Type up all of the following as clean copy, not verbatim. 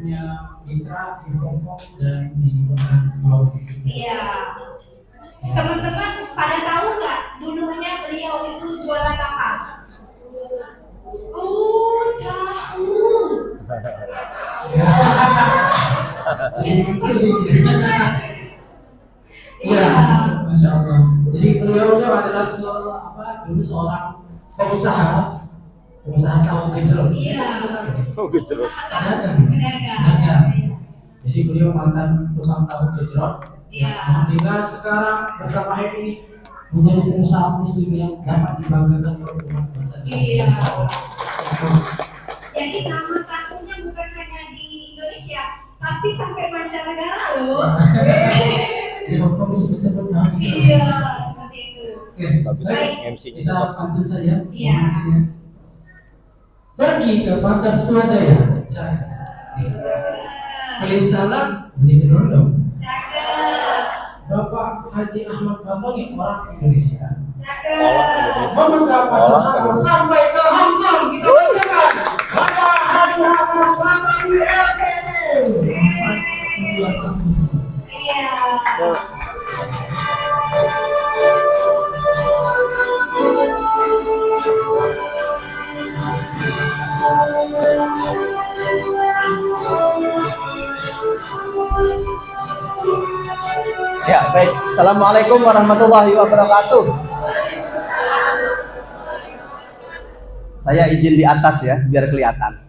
punya mitra di Hongkong dan di Pulau. Iya. Teman-teman pada tahu nggak dulunya beliau itu jualan apa? Oh, tahu. Iya, Masya Allah. Jadi beliau adalah dulu seorang pengusaha tahu gejrot. Iya. Oh, gejrot. Pedagang. Jadi beliau mantan tukang tahu gejrot. Iya. Alhamdulillah sekarang bersama HMI menjadi pengusaha muslim yang dapat dibanggakan oleh umat bangsa. Iya. Jadi nama tahunya bukan hanya di Indonesia, tapi sampai mancanegara loh. Di Hongkong disebut-sebut nama itu. Iya, seperti itu. Oke, Bagus baik. MC-nya. Kita pantun saja. Iya. Pergi ke pasar swadaya. Beli salak, beli kedondong. Cakep. Bapak Haji Ahmad Bambang orang Indonesia. Cakep. Membuka pasar halal sampai ke Hongkong kita banggakan. Bapak Haji Ahmad Bambang di LCD. Iya. Ya, baik. Assalamualaikum warahmatullahi wabarakatuh. Saya izin di atas ya, biar kelihatan.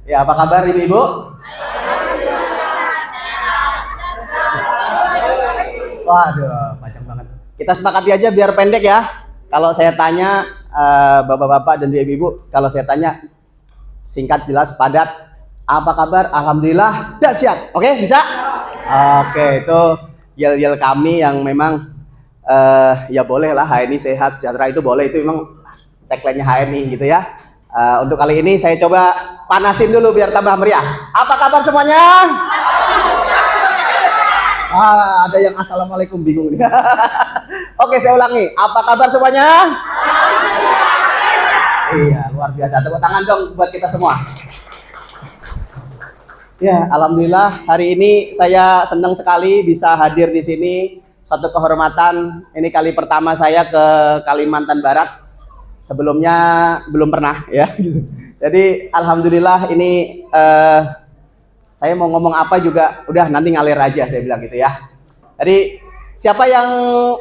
Ya, apa kabar ibu-ibu? Waduh, panjang banget. Kita sepakati aja biar pendek ya. Kalau saya tanya bapak-bapak dan ibu-ibu, kalau saya tanya singkat, jelas, padat. Apa kabar? Alhamdulillah, dahsyat. Oke, bisa? Oke, itu yel-yel kami yang memang ya boleh lah, HNI sehat sejahtera itu boleh, itu memang tagline-nya HNI gitu ya. Untuk kali ini saya coba panasin dulu biar tambah meriah. Apa kabar semuanya? Ada yang assalamualaikum bingung nih. Oke, saya ulangi. Apa kabar semuanya? Iya, luar biasa. Tepuk tangan dong buat kita semua. Ya, alhamdulillah hari ini saya senang sekali bisa hadir di sini. Suatu kehormatan. Ini kali pertama saya ke Kalimantan Barat. Sebelumnya belum pernah ya. Jadi alhamdulillah ini saya mau ngomong apa juga udah nanti ngalir aja, saya bilang gitu ya. Jadi siapa yang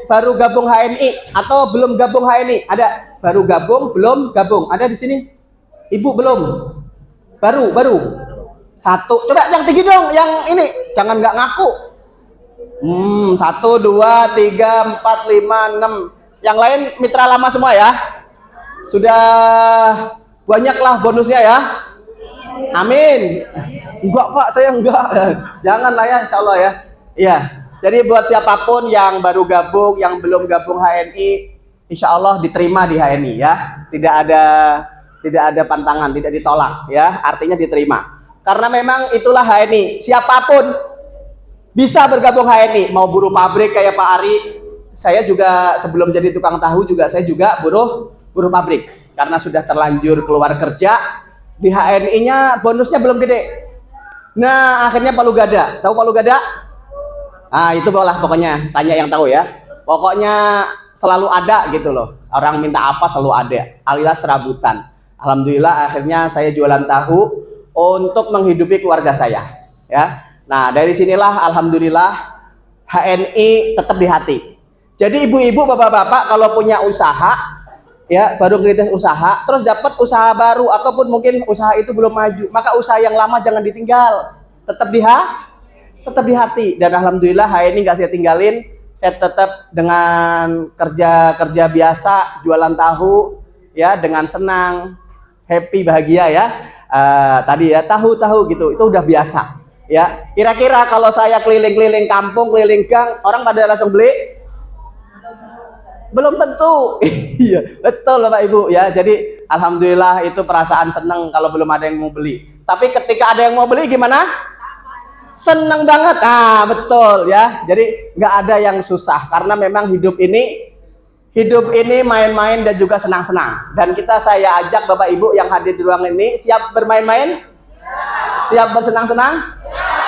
baru gabung HNI atau belum gabung HNI? Ada? Baru gabung, belum gabung? Ada di sini? Ibu belum? Baru. Satu, coba yang tinggi dong, yang ini, jangan nggak ngaku. 1, 2, 3, 4, 5, 6. Yang lain mitra lama semua ya. Sudah banyaklah bonusnya ya. Amin. Enggak Pak, saya enggak. Janganlah ya, insya Allah ya. Iya. Jadi buat siapapun yang baru gabung, yang belum gabung HNI, insya Allah diterima di HNI ya. Tidak ada pantangan, tidak ditolak ya. Artinya diterima. Karena memang itulah HNI. Siapapun bisa bergabung HNI. Mau buruh pabrik kayak Pak Ari. Saya juga sebelum jadi tukang tahu juga saya juga buruh pabrik. Karena sudah terlanjur keluar kerja, di HNI-nya bonusnya belum gede. Nah, akhirnya Palu Gada. Tahu Palu Gada? Nah, itu boleh pokoknya. Tanya yang tahu ya. Pokoknya selalu ada gitu loh. Orang minta apa selalu ada. Alias serabutan. Alhamdulillah akhirnya saya jualan tahu untuk menghidupi keluarga saya. Ya. Nah, dari sinilah alhamdulillah HNI tetap di hati. Jadi ibu-ibu, bapak-bapak kalau punya usaha ya, baru ngerintis usaha, terus dapat usaha baru ataupun mungkin usaha itu belum maju, maka usaha yang lama jangan ditinggal, tetap di hati. Dan alhamdulillah HNI nggak saya tinggalin, saya tetap dengan kerja biasa, jualan tahu ya, dengan senang, happy, bahagia ya. Tadi ya tahu gitu, itu udah biasa ya. Kira-kira kalau saya keliling-keliling kampung, keliling gang, orang pada langsung beli? Belum tentu. Iya, betul Bapak Ibu ya. Jadi alhamdulillah itu perasaan seneng kalau belum ada yang mau beli. Tapi ketika ada yang mau beli gimana? Seneng banget. Nah, betul ya. Jadi nggak ada yang susah karena memang hidup ini main-main dan juga senang-senang. Dan saya ajak Bapak Ibu yang hadir di ruangan ini, siap bermain-main? Siap bersenang-senang?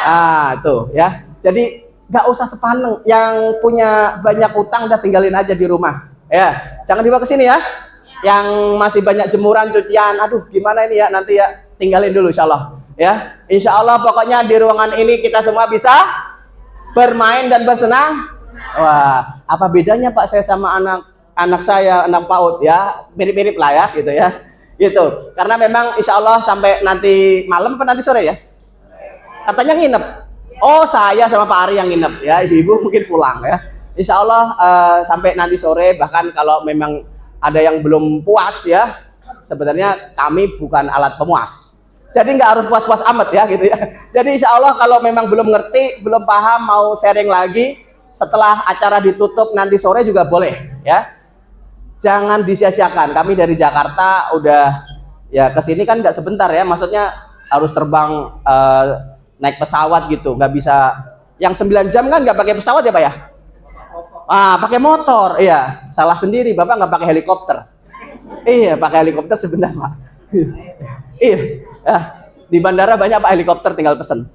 Ah, itu ya. Jadi nggak usah sepaneng. Yang punya banyak utang udah tinggalin aja di rumah. Ya, jangan dibawa ke sini ya. Yang masih banyak jemuran, cucian, aduh gimana ini ya nanti ya, tinggalin dulu insya Allah. Ya, insya Allah pokoknya di ruangan ini kita semua bisa bermain dan bersenang. Wah, apa bedanya Pak saya sama anak saya, anak PAUD ya, mirip-mirip lah ya gitu ya. Gitu. Karena memang insya Allah sampai nanti malam apa nanti sore ya? Katanya nginep. Oh, saya sama Pak Ari yang nginep ya, ibu-ibu mungkin pulang ya. Insya Allah sampai nanti sore, bahkan kalau memang ada yang belum puas ya, sebenarnya kami bukan alat pemuas. Jadi nggak harus puas-puas amat ya gitu ya. Jadi insya Allah kalau memang belum ngerti, belum paham, mau sharing lagi, setelah acara ditutup nanti sore juga boleh ya. Jangan disia-siakan. Kami dari Jakarta udah ya kesini kan nggak sebentar ya, maksudnya harus terbang naik pesawat gitu, nggak bisa yang 9 jam kan nggak pakai pesawat ya Pak ya? Pakai motor, iya. Salah sendiri, Bapak nggak pakai helikopter. Iya, pakai helikopter sebentar Pak. Iya, ya. Di bandara banyak Pak helikopter, tinggal pesen.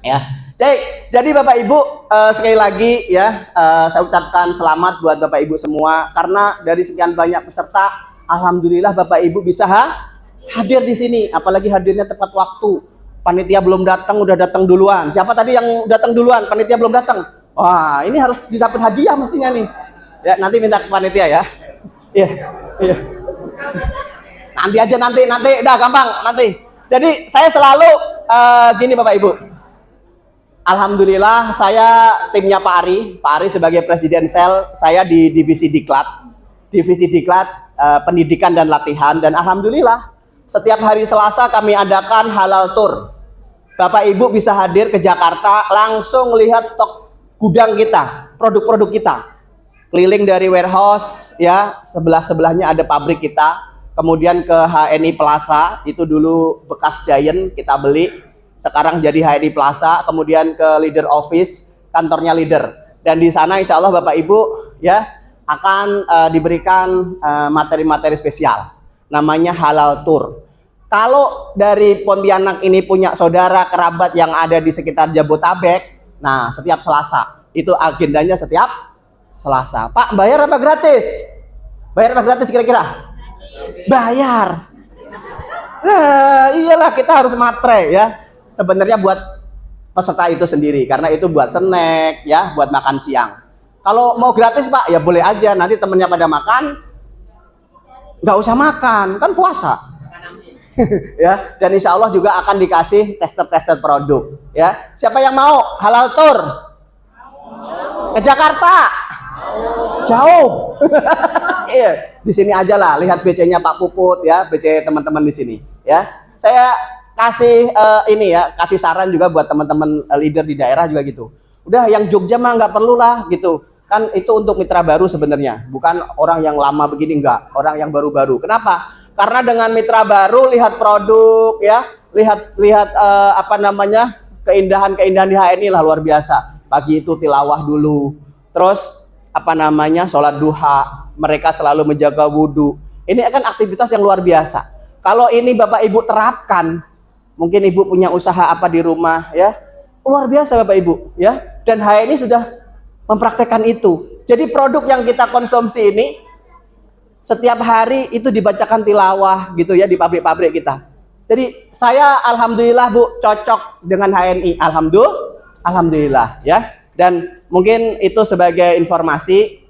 Ya, jadi Bapak Ibu sekali lagi ya, saya ucapkan selamat buat Bapak Ibu semua karena dari sekian banyak peserta, alhamdulillah Bapak Ibu bisa hadir di sini, apalagi hadirnya tepat waktu. Panitia belum datang, udah datang duluan. Siapa tadi yang datang duluan? Panitia belum datang. Wah, ini harus didapat hadiah mestinya nih. Ya, nanti minta ke panitia ya. Iya, iya. Nanti aja nanti, udah gampang nanti. Jadi saya selalu gini Bapak Ibu. Alhamdulillah saya timnya Pak Ari sebagai presiden sel, saya di divisi Diklat. Divisi Diklat pendidikan dan latihan, dan alhamdulillah setiap hari Selasa kami adakan halal tour. Bapak Ibu bisa hadir ke Jakarta, langsung lihat stok gudang kita, produk-produk kita. Keliling dari warehouse ya, sebelahnya ada pabrik kita. Kemudian ke HNI Plaza, itu dulu bekas Giant kita beli, sekarang jadi HNI Plaza. Kemudian ke Leader Office, kantornya Leader. Dan di sana insya Allah Bapak Ibu ya akan diberikan materi-materi spesial. Namanya halal tour. Kalau dari Pontianak ini punya saudara kerabat yang ada di sekitar Jabotabek, nah setiap Selasa, itu agendanya setiap Selasa. Pak, bayar apa gratis? Bayar apa gratis kira-kira? Bayar. Nah, iyalah kita harus matre ya. Sebenarnya buat peserta itu sendiri, karena itu buat snack ya, buat makan siang. Kalau mau gratis Pak, ya boleh aja. Nanti temennya pada makan, nggak usah makan, kan puasa. Ya, dan insya Allah juga akan dikasih tester produk ya. Siapa yang mau halal tour ke Jakarta? Jauh. Iya, di sini aja lah, lihat BC-nya Pak Puput ya, BC teman-teman di sini ya. Saya kasih ini ya, kasih saran juga buat teman-teman leader di daerah juga gitu. Udah yang Jogja mah nggak perlu lah gitu. Kan itu untuk mitra baru sebenarnya, bukan orang yang lama begini, enggak, orang yang baru-baru. Kenapa? Karena dengan mitra baru, lihat produk ya, lihat apa namanya, keindahan di HNI lah luar biasa. Pagi itu tilawah dulu, terus apa namanya, sholat duha, mereka selalu menjaga wudhu. Ini akan aktivitas yang luar biasa. Kalau ini Bapak Ibu terapkan, mungkin Ibu punya usaha apa di rumah ya, luar biasa Bapak Ibu ya. Dan HNI sudah mempraktekkan itu. Jadi produk yang kita konsumsi ini setiap hari itu dibacakan tilawah gitu ya di pabrik-pabrik kita. Jadi saya alhamdulillah Bu cocok dengan HNI. Alhamdulillah ya. Dan mungkin itu sebagai informasi,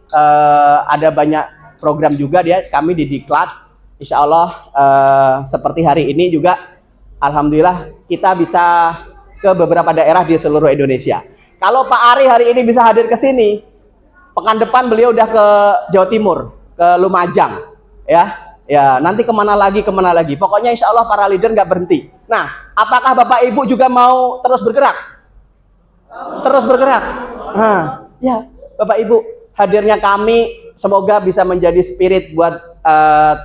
ada banyak program juga dia kami di Diklat. Insya Allah seperti hari ini juga alhamdulillah kita bisa ke beberapa daerah di seluruh Indonesia. Kalau Pak Ari hari ini bisa hadir ke sini, pekan depan beliau udah ke Jawa Timur, ke Lumajang, ya nanti kemana lagi. Pokoknya insya Allah para leader nggak berhenti. Nah, apakah Bapak Ibu juga mau terus bergerak? Nah, ya Bapak Ibu, hadirnya kami semoga bisa menjadi spirit buat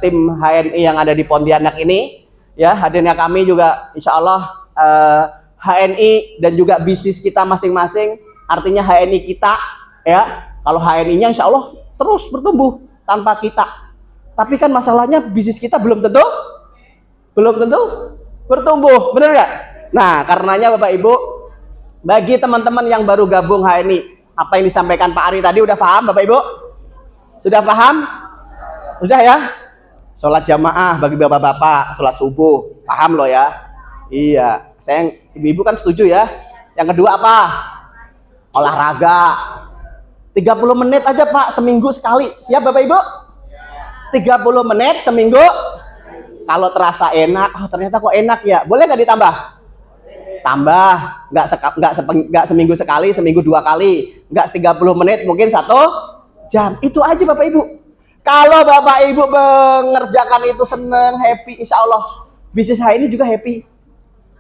tim HNI yang ada di Pontianak ini. Ya, hadirnya kami juga insya Allah HNI dan juga bisnis kita masing-masing, artinya HNI kita ya. Kalau HNI-nya insya Allah terus bertumbuh tanpa kita. Tapi kan masalahnya bisnis kita belum tentu bertumbuh, bener nggak? Nah, karenanya Bapak Ibu, bagi teman-teman yang baru gabung HNI, apa yang disampaikan Pak Ari tadi udah paham Bapak Ibu? Sudah paham? Sudah ya? Sholat jamaah bagi bapak-bapak, sholat subuh, paham loh ya? Iya, saya ibu-ibu kan setuju ya. Yang kedua apa? Olahraga. 30 menit aja Pak, seminggu sekali. Siap Bapak Ibu? 30 menit seminggu. Kalau terasa enak, oh ternyata kok enak ya, boleh nggak ditambah? Tambah, nggak seminggu sekali, seminggu 2 kali, nggak 30 menit, mungkin 1 jam. Itu aja Bapak Ibu. Kalau Bapak Ibu mengerjakan itu seneng, happy, insya Allah bisnis saya ini juga happy.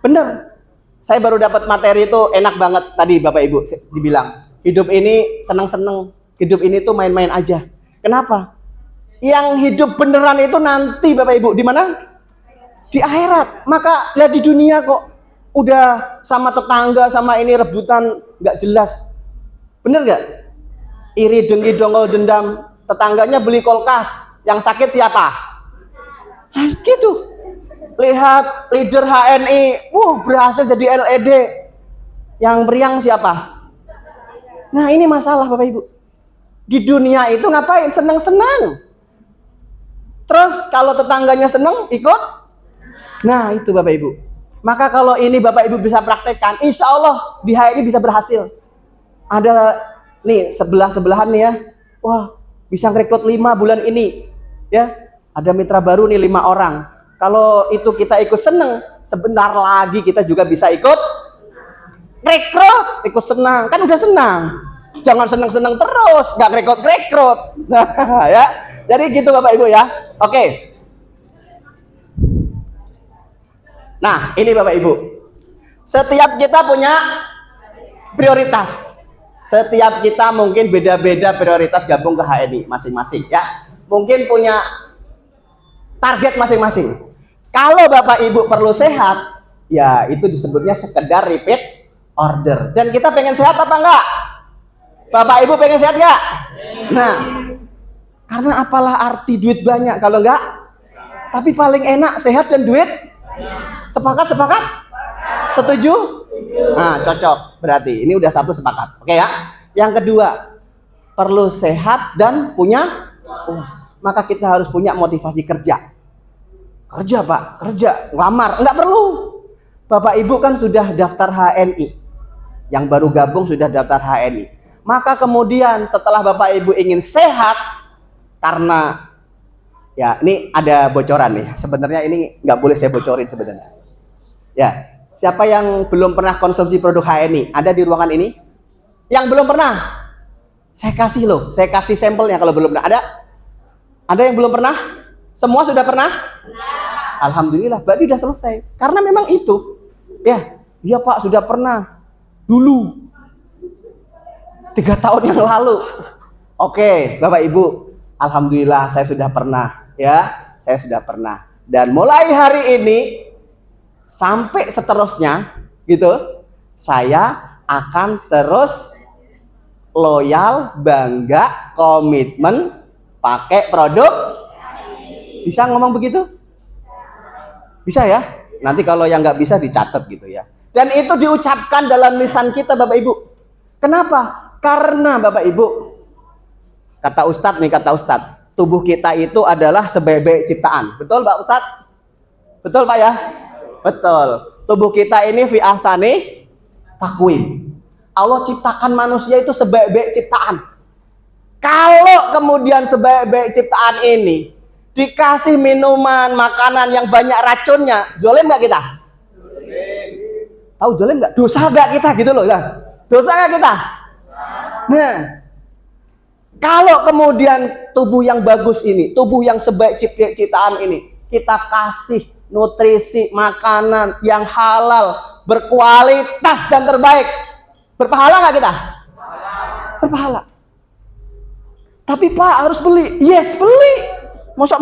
Bener. Saya baru dapat materi itu enak banget tadi Bapak Ibu dibilang. Hidup ini seneng-seneng, hidup ini tuh main-main aja. Kenapa? Yang hidup beneran itu nanti Bapak Ibu di mana? Di akhirat. Maka lihat di dunia kok udah sama tetangga sama ini rebutan nggak jelas. Bener nggak? Iri, dengki, dongkol, dendam. Tetangganya beli kulkas, yang sakit siapa? Nah, gitu. Lihat leader HNI, berhasil jadi LED. Yang meriang siapa? Nah, ini masalah Bapak Ibu. Di dunia itu ngapain? Senang-senang. Terus kalau tetangganya senang, ikut? Nah, itu Bapak Ibu. Maka kalau ini Bapak Ibu bisa praktekkan, insya Allah di HNI bisa berhasil. Ada nih sebelah-sebelahan nih ya. Wah, bisa ngerekrut 5 bulan ini. Ya, ada mitra baru nih 5 orang. Kalau itu kita ikut seneng, sebentar lagi kita juga bisa ikut rekrut, ikut senang. Kan udah senang. Jangan seneng-seneng terus, nggak rekrut-rekrut. Nah, ya. Jadi gitu Bapak Ibu ya. Oke. Nah, ini Bapak Ibu. Setiap kita punya prioritas. Setiap kita mungkin beda-beda prioritas gabung ke HNI masing-masing ya. Mungkin punya target masing-masing. Kalau Bapak Ibu perlu sehat, ya itu disebutnya sekedar repeat order. Dan kita pengen sehat apa enggak? Bapak Ibu pengen sehat enggak? Nah, karena apalah arti duit banyak kalau enggak? Tapi paling enak sehat dan duit. Sepakat? Setuju? Nah, cocok. Berarti ini udah 1 sepakat. Oke ya. Yang kedua, perlu sehat dan punya maka kita harus punya motivasi kerja. Kerja Pak, kerja, ngelamar, enggak perlu. Bapak Ibu kan sudah daftar HNI. Yang baru gabung sudah daftar HNI. Maka kemudian setelah Bapak Ibu ingin sehat, karena ya ini ada bocoran nih. Sebenarnya ini nggak boleh saya bocorin sebenarnya. Ya, siapa yang belum pernah konsumsi produk HNI? Ada di ruangan ini? Yang belum pernah? Saya kasih loh, saya kasih sampelnya kalau belum pernah. Ada yang belum pernah? Semua sudah pernah? Alhamdulillah, berarti sudah selesai. Karena memang itu. Ya, iya Pak, sudah pernah. Dulu. 3 tahun yang lalu. Oke, Bapak Ibu. Alhamdulillah saya sudah pernah. Ya, saya sudah pernah. Dan mulai hari ini sampai seterusnya gitu, saya akan terus loyal, bangga, komitmen pakai produk. Bisa ngomong begitu? Bisa ya? Nanti kalau yang nggak bisa dicatat gitu ya. Dan itu diucapkan dalam lisan kita Bapak Ibu. Kenapa? Karena Bapak Ibu, kata Ustadz, tubuh kita itu adalah sebaik-baik ciptaan. Betul Pak Ustadz? Betul Pak ya? Betul. Tubuh kita ini fi ahsani taqwim. Allah ciptakan manusia itu sebaik-baik ciptaan. Kalau kemudian sebaik-baik ciptaan ini dikasih minuman, makanan yang banyak racunnya, zalim nggak kita? Tahu zalim nggak? Dosa nggak kita gitu loh? Dosa nggak kita? Nah, kalau kemudian tubuh yang bagus ini, tubuh yang sebaik ciptaan ini, kita kasih nutrisi, makanan yang halal, berkualitas dan terbaik, berpahala nggak kita? Berpahala. Tapi Pak harus beli. Yes, beli. Masa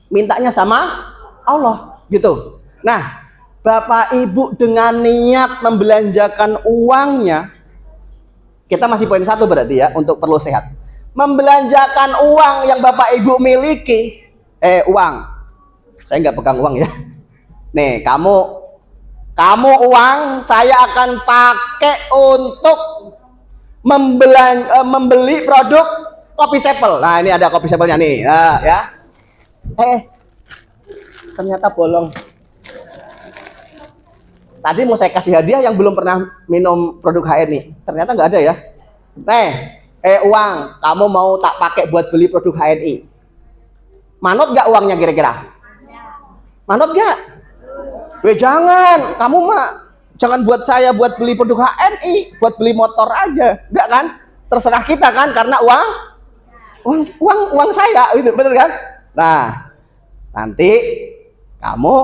mintanya sama Allah gitu. Nah, Bapak Ibu dengan niat membelanjakan uangnya, kita masih poin 1 berarti ya, untuk perlu sehat. Membelanjakan uang yang Bapak Ibu miliki, uang. Saya nggak pegang uang ya. Nih, kamu uang saya akan pakai untuk membeli produk kopi Sepel. Nah, ini ada kopi Sepelnya nih. Nah, ya. Ternyata bolong. Tadi mau saya kasih hadiah yang belum pernah minum produk HNI. Ternyata nggak ada ya. Uang, kamu mau tak pakai buat beli produk HNI. Manut nggak uangnya kira-kira? Manut nggak? Jangan, kamu mah jangan buat saya buat beli produk HNI, buat beli motor aja, enggak kan? Terserah kita kan, karena uang saya, itu bener kan? Nah, nanti kamu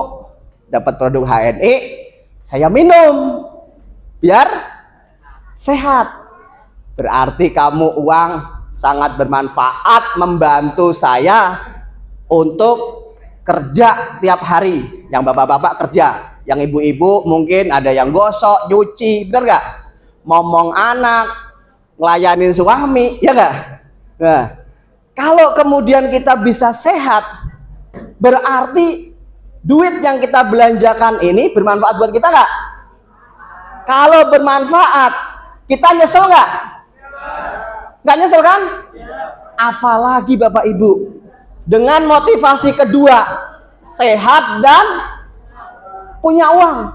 dapat produk HNI, saya minum, biar sehat. Berarti kamu uang sangat bermanfaat membantu saya untuk kerja tiap hari. Yang bapak-bapak kerja, yang ibu-ibu mungkin ada yang gosok, nyuci, bener gak? Ngomong anak, ngelayanin suami, ya gak? Nah, kalau kemudian kita bisa sehat, berarti duit yang kita belanjakan ini bermanfaat buat kita gak? Kalau bermanfaat, kita nyesel gak? Gak nyesel kan? Apalagi bapak ibu, dengan motivasi kedua, sehat dan punya uang.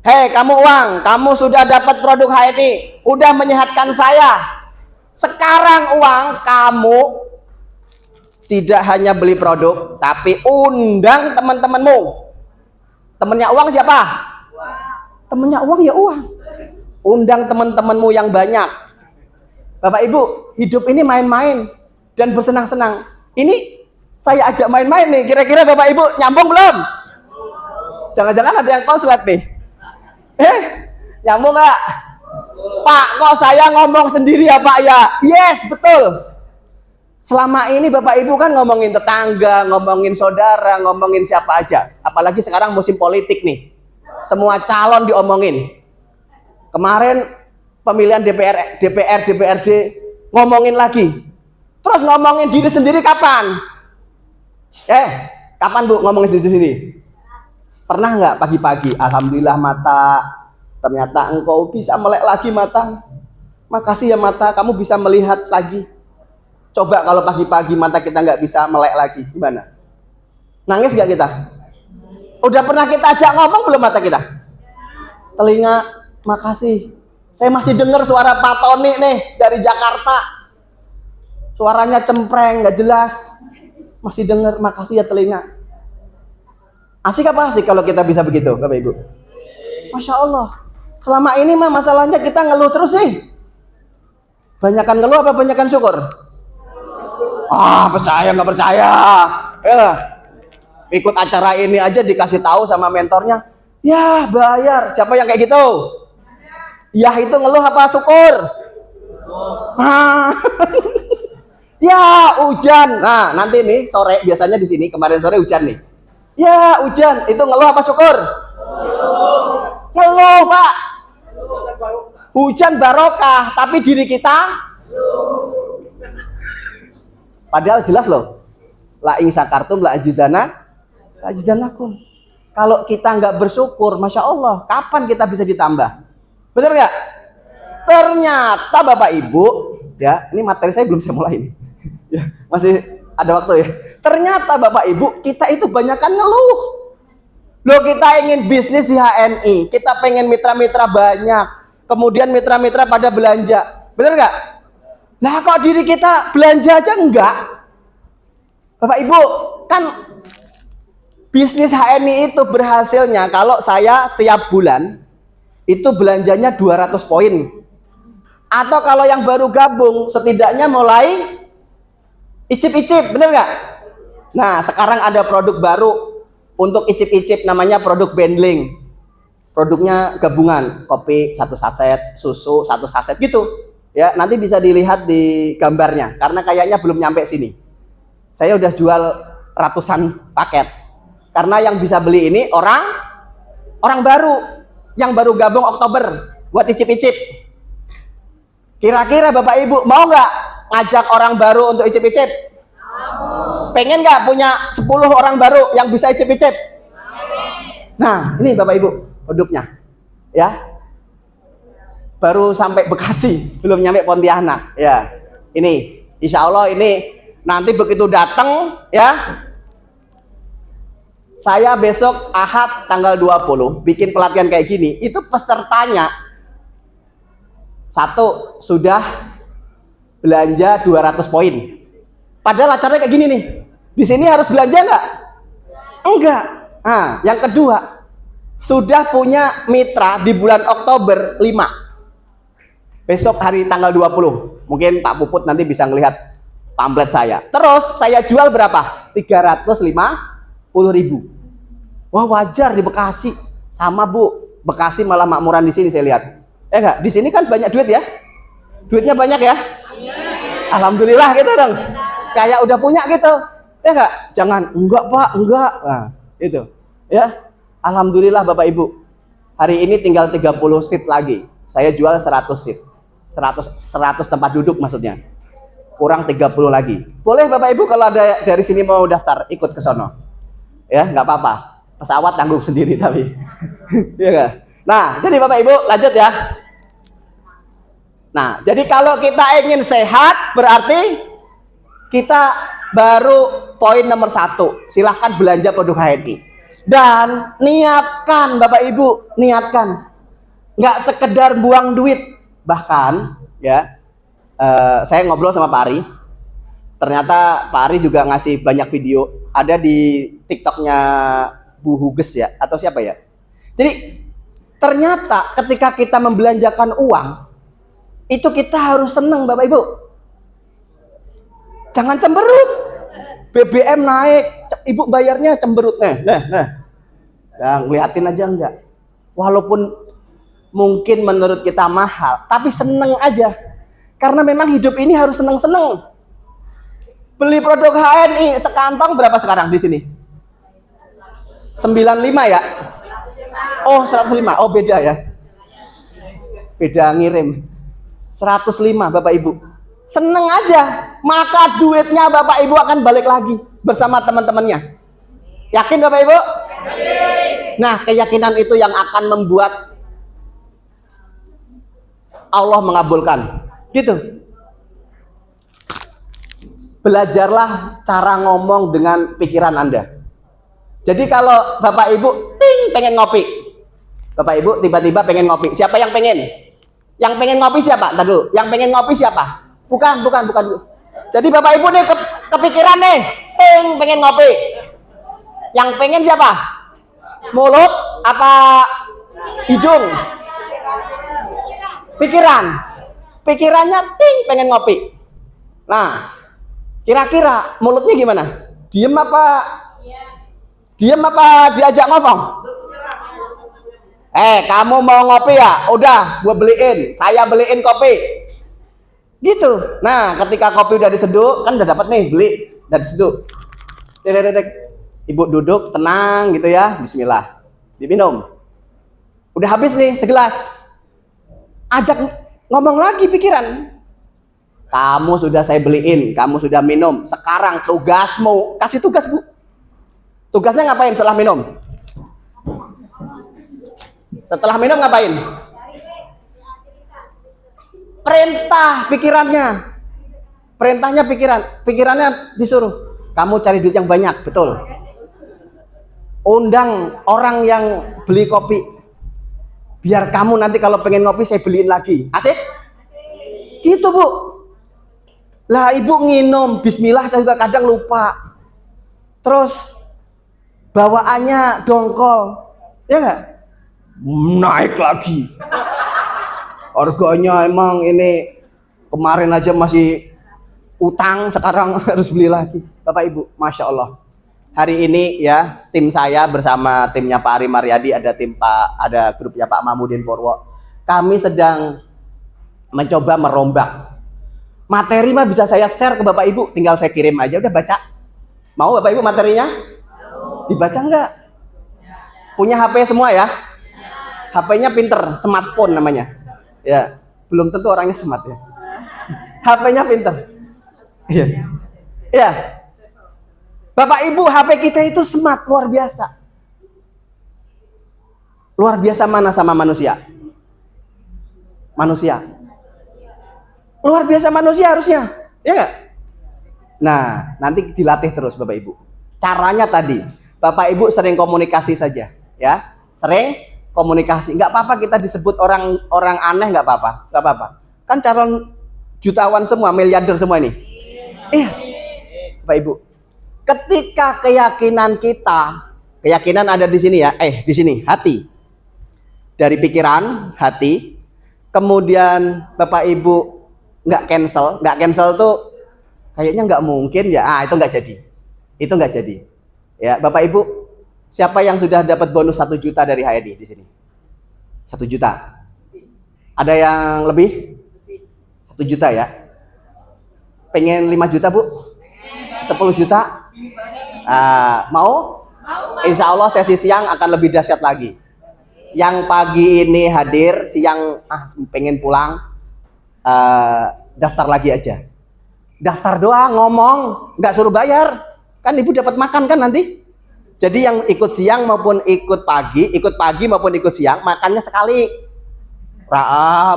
Kamu uang, kamu sudah dapat produk HNI, udah menyehatkan saya. Sekarang uang kamu tidak hanya beli produk, tapi undang teman-temanmu. Temennya uang siapa? Temennya uang ya uang. Undang teman-temanmu yang banyak. Bapak Ibu, hidup ini main-main dan bersenang-senang. Ini saya ajak main-main nih, kira-kira Bapak Ibu nyambung belum? Jangan-jangan ada yang konslet nih. Nyambung nggak? Pak, kok saya ngomong sendiri ya Pak ya? Yes, betul. Selama ini Bapak Ibu kan ngomongin tetangga, ngomongin saudara, ngomongin siapa aja. Apalagi sekarang musim politik nih. Semua calon diomongin. Kemarin pemilihan DPR, DPRD ngomongin lagi. Terus ngomongin diri sendiri kapan? Kapan Bu ngomongin diri sendiri? Pernah nggak pagi-pagi? Alhamdulillah mata, ternyata engkau bisa melek lagi mata. Makasih ya mata, kamu bisa melihat lagi. Coba kalau pagi-pagi mata kita nggak bisa melek lagi, gimana? Nangis nggak kita? Udah pernah kita ajak ngomong belum mata kita? Telinga, makasih. Saya masih dengar suara Pak Tony nih dari Jakarta. Suaranya cempreng, nggak jelas. Masih dengar, makasih ya telinga. Asik apa asik kalau kita bisa begitu, Bapak Ibu? Masya Allah. Selama ini mah masalahnya kita ngeluh terus sih. Banyakan ngeluh apa banyakan syukur? Percaya nggak percaya? Ikut acara ini aja dikasih tahu sama mentornya. Ya bayar. Siapa yang kayak gitu? Ya itu ngeluh apa syukur? Ya hujan. Nah nanti nih sore, biasanya di sini kemarin sore hujan nih. Ya hujan, itu ngeluh apa syukur? Ngeluh Pak. Hujan barokah, tapi diri kita padahal jelas loh. La in sakartum la azidannakum. Kalau kita nggak bersyukur, Masya Allah, kapan kita bisa ditambah? Bener nggak? Ternyata Bapak Ibu, ya ini materi saya belum saya mulai ini. Ya, masih ada waktu ya. Ternyata Bapak Ibu, kita itu banyakan ngeluh. Loh kita ingin bisnis di HNI, kita pengen mitra-mitra banyak, kemudian mitra-mitra pada belanja, bener nggak? Nah kok diri kita belanja aja enggak? Bapak Ibu, kan bisnis HNI itu berhasilnya kalau saya tiap bulan itu belanjanya 200 poin. Atau kalau yang baru gabung setidaknya mulai icip-icip, bener nggak? Nah sekarang ada produk baru untuk icip-icip, namanya produk bundling. Produknya gabungan, kopi 1 saset, susu 1 saset gitu. Ya nanti bisa dilihat di gambarnya, karena kayaknya belum nyampe sini. Saya udah jual ratusan paket. Karena yang bisa beli ini orang baru, yang baru gabung Oktober buat icip-icip. Kira-kira Bapak Ibu mau nggak ngajak orang baru untuk icip-icip? Pengen nggak punya 10 orang baru yang bisa icip-icip? Nah, ini Bapak Ibu produknya. Ya. Baru sampai Bekasi, belum nyampe Pontianak. Ya. Ini, insya Allah ini nanti begitu datang ya. Saya besok Ahad tanggal 20 bikin pelatihan kayak gini. Itu pesertanya satu sudah belanja 200 poin. Padahal acaranya kayak gini nih. Di sini harus belanja nggak? Enggak. Nah, yang kedua, sudah punya mitra di bulan Oktober 5. Besok hari tanggal 20. Mungkin Pak Puput nanti bisa ngelihat pamflet saya. Terus saya jual berapa? 350.000. Wah, wajar di Bekasi. Sama Bu, Bekasi malah makmuran di sini saya lihat. Enggak, di sini kan banyak duit ya? Duitnya banyak ya? Alhamdulillah gitu dong. Kayak udah punya gitu. Ya enggak? Jangan enggak Pak, enggak. Nah, itu. Ya. Alhamdulillah Bapak Ibu. Hari ini tinggal 30 seat lagi. Saya jual 100 seat. 100 tempat duduk maksudnya. Kurang 30 lagi. Boleh Bapak Ibu kalau ada dari sini mau daftar ikut ke sono. Ya, enggak apa-apa. Pesawat tanggung sendiri tapi. Iya enggak? Nah, jadi Bapak Ibu lanjut ya. Nah, jadi kalau kita ingin sehat berarti kita baru poin nomor 1. Silahkan belanja produk HNI. Dan niatkan Bapak Ibu, niatkan. Nggak sekedar buang duit. Bahkan ya, saya ngobrol sama Pak Ari. Ternyata Pak Ari juga ngasih banyak video. Ada di TikToknya Bu Huges ya, atau siapa ya. Jadi ternyata ketika kita membelanjakan uang, itu kita harus senang Bapak Ibu. Jangan cemberut. BBM naik, Ibu bayarnya cemberut. Nah, ngeliatin aja enggak. Walaupun mungkin menurut kita mahal, tapi seneng aja. Karena memang hidup ini harus seneng-seneng. Beli produk HNI sekantong berapa sekarang di sini? 95 ya? Oh, 105. Oh, beda ya. Beda ngirim. 105 Bapak Ibu. Seneng aja, maka duitnya Bapak Ibu akan balik lagi bersama teman-temannya. Yakin Bapak Ibu? Nah, keyakinan itu yang akan membuat Allah mengabulkan. Gitu. Belajarlah cara ngomong dengan pikiran Anda. Jadi kalau Bapak Ibu pengen ngopi. Bapak Ibu tiba-tiba pengen ngopi. Siapa yang pengen? Yang pengen ngopi siapa? Ntar dulu. Yang pengen ngopi siapa? Bukan. Jadi Bapak Ibu nih kepikiran nih, pengen ngopi. Yang pengen siapa? Mulut apa hidung? Pikiran. Pikirannya pengen ngopi. Nah, kira-kira mulutnya gimana? Diem apa diajak ngomong? Kamu mau ngopi ya? Udah, gue beliin. Saya beliin kopi. Gitu. Nah, ketika kopi udah diseduh, kan udah dapat nih, beli, udah diseduh. Ibu duduk tenang gitu ya, bismillah. Diminum. Udah habis nih segelas. Ajak ngomong lagi pikiran. Kamu sudah saya beliin, kamu sudah minum. Sekarang tugasmu, kasih tugas Bu. Tugasnya ngapain setelah minum? Setelah minum ngapain? Perintah pikirannya. Perintahnya pikirannya disuruh. Kamu cari duit yang banyak, betul. Undang orang yang beli kopi. Biar kamu nanti kalau pengen ngopi saya beliin lagi. Asik? Gitu Bu. Lah Ibu nginum, bismillah saya juga kadang lupa. Terus bawaannya dongkol. Ya enggak? Naik lagi. Harganya emang ini kemarin aja masih utang, sekarang harus beli lagi. Bapak Ibu, Masya Allah. Hari ini ya tim saya bersama timnya Pak Ari Mariadi, ada grupnya Pak Mahmudin Purwo. Kami sedang mencoba merombak. Materi mah bisa saya share ke Bapak Ibu, tinggal saya kirim aja udah baca. Mau Bapak Ibu materinya? Dibaca enggak? Punya HP semua ya? HP-nya pinter, smartphone namanya. Ya, belum tentu orangnya smart ya. HP-nya pinter. Iya. Iya. Bapak Ibu, HP kita itu smart luar biasa. Luar biasa mana sama manusia? Manusia. Luar biasa manusia harusnya, ya nggak? Nah, nanti dilatih terus Bapak Ibu. Caranya tadi, Bapak Ibu sering komunikasi saja, ya. Sering komunikasi. Nggak apa-apa kita disebut orang aneh, nggak apa-apa, nggak apa-apa. Kan calon jutawan semua, miliarder semua ini. Iya, Bapak Ibu. Ketika keyakinan ada di sini ya, di sini hati. Dari pikiran, hati. Kemudian Bapak Ibu nggak cancel tuh kayaknya nggak mungkin ya, itu nggak jadi, ya Bapak Ibu. Siapa yang sudah dapat bonus 1 juta dari HNI di sini? 1 juta. Ada yang lebih? 1 juta ya. Pengen 5 juta Bu? 10 juta? Mau? Insya Allah sesi siang akan lebih dahsyat lagi. Yang pagi ini hadir, siang pengen pulang, daftar lagi aja. Daftar doang, ngomong, nggak suruh bayar. Kan Ibu dapat makan kan nanti. Jadi yang ikut siang maupun ikut pagi maupun ikut siang, makannya sekali.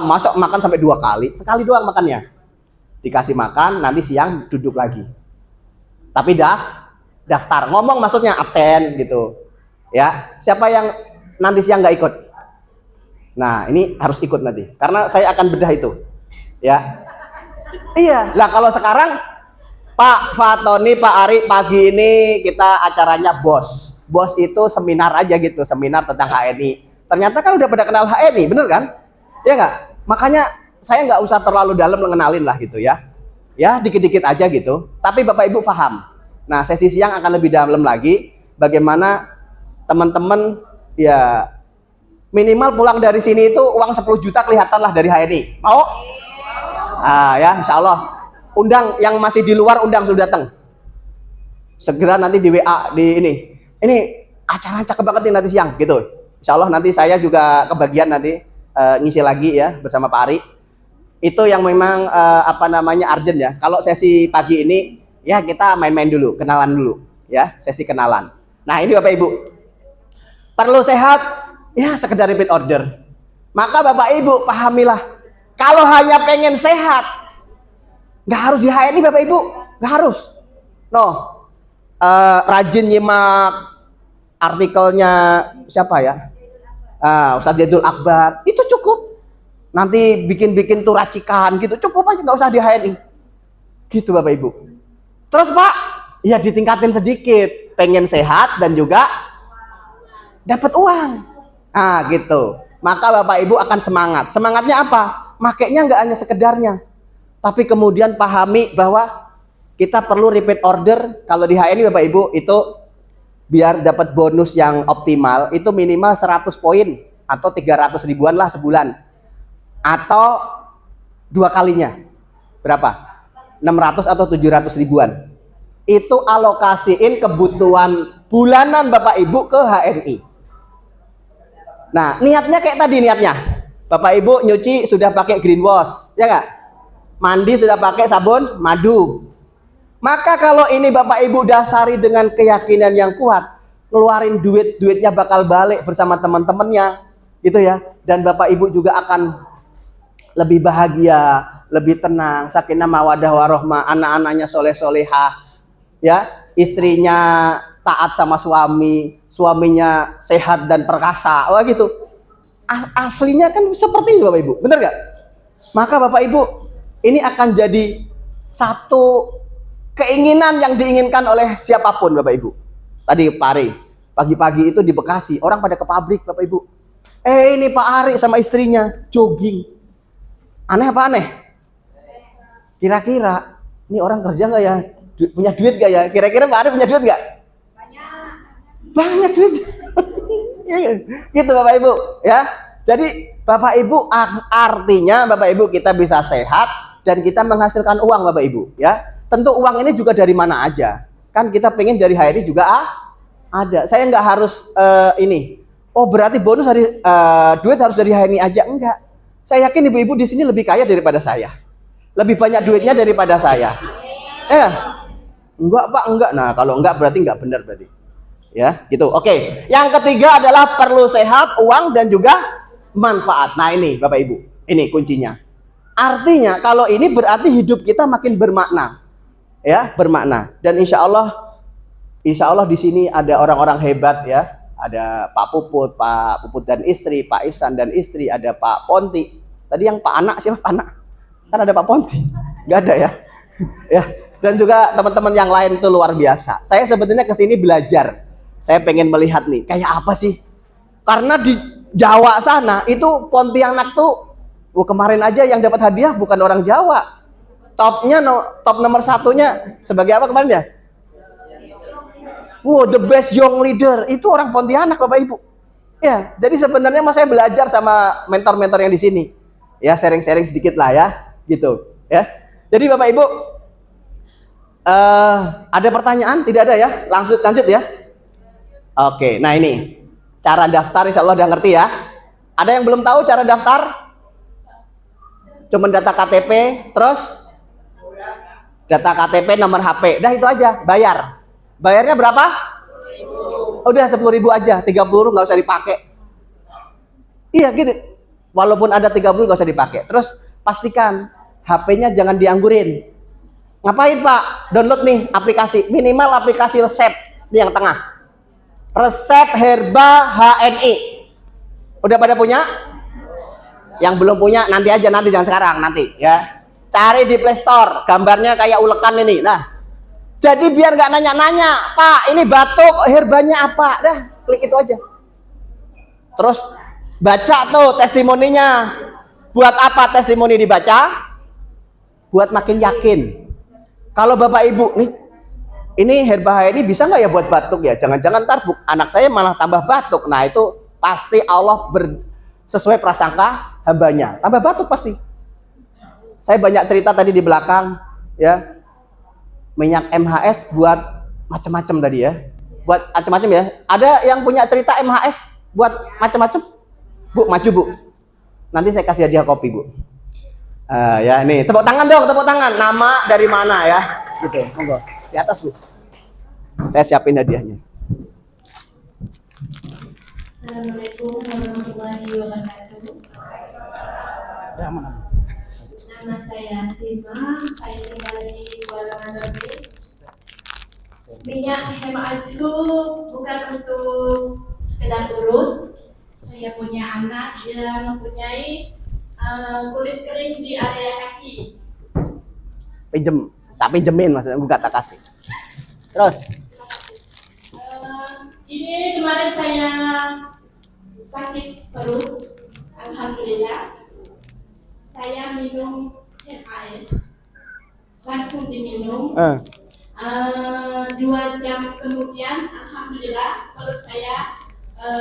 Masuk makan sampai 2 kali, sekali doang makannya. Dikasih makan, nanti siang duduk lagi. Tapi daftar, ngomong maksudnya absen gitu. Ya, siapa yang nanti siang nggak ikut? Nah, ini harus ikut nanti, karena saya akan bedah itu. Ya, iya. Lah kalau sekarang Pak Fatoni, Pak Ari, pagi ini kita acaranya BOS. BOS itu seminar aja gitu, seminar tentang HNI. Ternyata kan udah pada kenal HNI, bener kan? Ya nggak? Makanya saya nggak usah terlalu dalam mengenalin lah gitu ya. Ya, dikit-dikit aja gitu. Tapi Bapak Ibu paham. Nah, sesi siang akan lebih dalam lagi. Bagaimana teman-teman ya minimal pulang dari sini itu uang 10 juta kelihatan lah dari HNI. Mau? Ya, insya Allah. Undang yang masih di luar, undang sudah datang. Segera nanti di WA di ini. Ini acara cakep banget nih nanti siang gitu. Insya Allah nanti saya juga kebagian nanti ngisi lagi ya bersama Pak Ari. Itu yang memang urgent ya. Kalau sesi pagi ini ya kita main-main dulu, kenalan dulu ya, sesi kenalan. Nah, ini Bapak Ibu. Perlu sehat ya sekedar repeat order. Maka Bapak Ibu pahamilah, kalau hanya pengen sehat nggak harus di HNI Bapak Ibu, nggak harus. Rajin nyimak artikelnya siapa ya? Ustadz Jadul Akbar, itu cukup. Nanti bikin-bikin tuh racikan gitu, cukup aja, nggak usah di HNI. Gitu Bapak Ibu. Terus Pak, ya ditingkatin sedikit, pengen sehat dan juga dapat uang. Gitu. Maka Bapak Ibu akan semangat. Semangatnya apa? Makainya nggak hanya sekedarnya, tapi kemudian pahami bahwa kita perlu repeat order. Kalau di HNI Bapak Ibu itu biar dapat bonus yang optimal itu minimal 100 poin atau 300 ribuan lah sebulan. Atau 2 kalinya. Berapa? 600 atau 700 ribuan. Itu alokasiin kebutuhan bulanan Bapak Ibu ke HNI. Nah, niatnya kayak tadi niatnya. Bapak Ibu nyuci sudah pakai green wash, ya nggak? Mandi sudah pakai sabun madu. Maka kalau ini Bapak Ibu dasari dengan keyakinan yang kuat, ngeluarin duitnya bakal balik bersama teman-temannya, gitu ya. Dan Bapak Ibu juga akan lebih bahagia, lebih tenang, sakinah mawaddah warohmah, anak-anaknya soleh-solehah, ya, istrinya taat sama suami, suaminya sehat dan perkasa, wah gitu. Aslinya kan seperti itu Bapak Ibu, bener gak? Maka Bapak Ibu, ini akan jadi satu keinginan yang diinginkan oleh siapapun Bapak Ibu. Tadi Pak Ari, pagi-pagi itu di Bekasi, orang pada ke pabrik Bapak Ibu. Ini Pak Ari sama istrinya jogging. Aneh apa aneh? Kira-kira ini orang kerja nggak ya? Punya duit nggak ya? Kira-kira Pak Ari punya duit nggak? Banyak duit. Gitu Bapak Ibu ya. Jadi Bapak Ibu artinya Bapak Ibu kita bisa sehat dan kita menghasilkan uang Bapak Ibu ya. Tentu uang ini juga dari mana aja. Kan kita pengen dari HRI juga ada. Saya nggak harus ini. Oh berarti bonus dari duit harus dari HRI aja, enggak. Saya yakin ibu-ibu di sini lebih kaya daripada saya. Lebih banyak duitnya daripada saya. Enggak Pak, enggak. Nah, kalau enggak berarti enggak benar berarti. Ya, gitu. Oke. Yang ketiga adalah perlu sehat, uang dan juga manfaat. Nah, ini Bapak Ibu. Ini kuncinya. Artinya kalau ini berarti hidup kita makin bermakna. Ya, bermakna. Dan insya Allah di sini ada orang-orang hebat ya. Ada Pak Puput dan istri, Pak Ihsan dan istri, ada Pak Ponti. Tadi yang Pak Anak siapa? Pak Anak? Kan ada Pak Ponti. Nggak ada ya. Ya. Dan juga teman-teman yang lain itu luar biasa. Saya sebetulnya kesini belajar. Saya pengen melihat nih, kayak apa sih? Karena di Jawa sana itu Pontianak tuh, kemarin aja yang dapat hadiah bukan orang Jawa. Top nomor satunya sebagai apa kemarin ya? Wow, the best young leader itu orang Pontianak, Bapak Ibu. Ya, jadi sebenarnya saya belajar sama mentor-mentor yang di sini. Ya, sharing-sharing sedikit lah ya, gitu. Ya, jadi Bapak Ibu, ada pertanyaan? Tidak ada ya? Lanjut ya. Oke, nah ini cara daftar, insya Allah udah ngerti ya. Ada yang belum tahu cara daftar? Cuman data KTP, terus data KTP, nomor HP, dah itu aja, bayar. Bayarnya berapa? Udah 10.000 aja, 30 nggak usah dipakai. Iya gitu. Walaupun ada 30 nggak usah dipakai. Terus pastikan HP-nya jangan dianggurin. Ngapain Pak? Download nih aplikasi, minimal aplikasi resep ini yang tengah. Resep Herba HNI. Udah pada punya? Yang belum punya nanti aja, nanti jangan sekarang, nanti ya. Cari di Play Store, gambarnya kayak ulekan ini. Nah, jadi biar nggak nanya-nanya, Pak ini batuk herbanya apa? Dah, klik itu aja. Terus baca tuh testimoninya. Buat apa testimoni dibaca? Buat makin yakin. Kalau Bapak Ibu nih, ini herba ini bisa nggak ya buat batuk ya? Jangan-jangan ntar anak saya malah tambah batuk. Nah itu pasti Allah sesuai prasangka hambanya. Tambah batuk pasti. Saya banyak cerita tadi di belakang ya. Minyak MHS buat macam-macam tadi ya. Buat macam-macam ya. Ada yang punya cerita MHS buat macam-macam? Bu, maju Bu. Nanti saya kasih hadiah kopi Bu. Ya nih, tepuk tangan dong, tepuk tangan. Nama dari mana ya? Gitu, monggo. Di atas Bu. Saya siapin hadiahnya. Assalamualaikum warahmatullahi wabarakatuh. Ya, mana? Nama saya Sima, saya tinggal di Kuala Lumpur. Minyak HMAS itu bukan untuk sekedar urut. Saya punya anak yang mempunyai kulit kering di area kaki. Tak pinjemin maksudnya, bukan tak kasih. Terus? Ini kemarin saya sakit perut, alhamdulillah. Saya minum HMAS, langsung diminum. 2 jam kemudian, alhamdulillah perut saya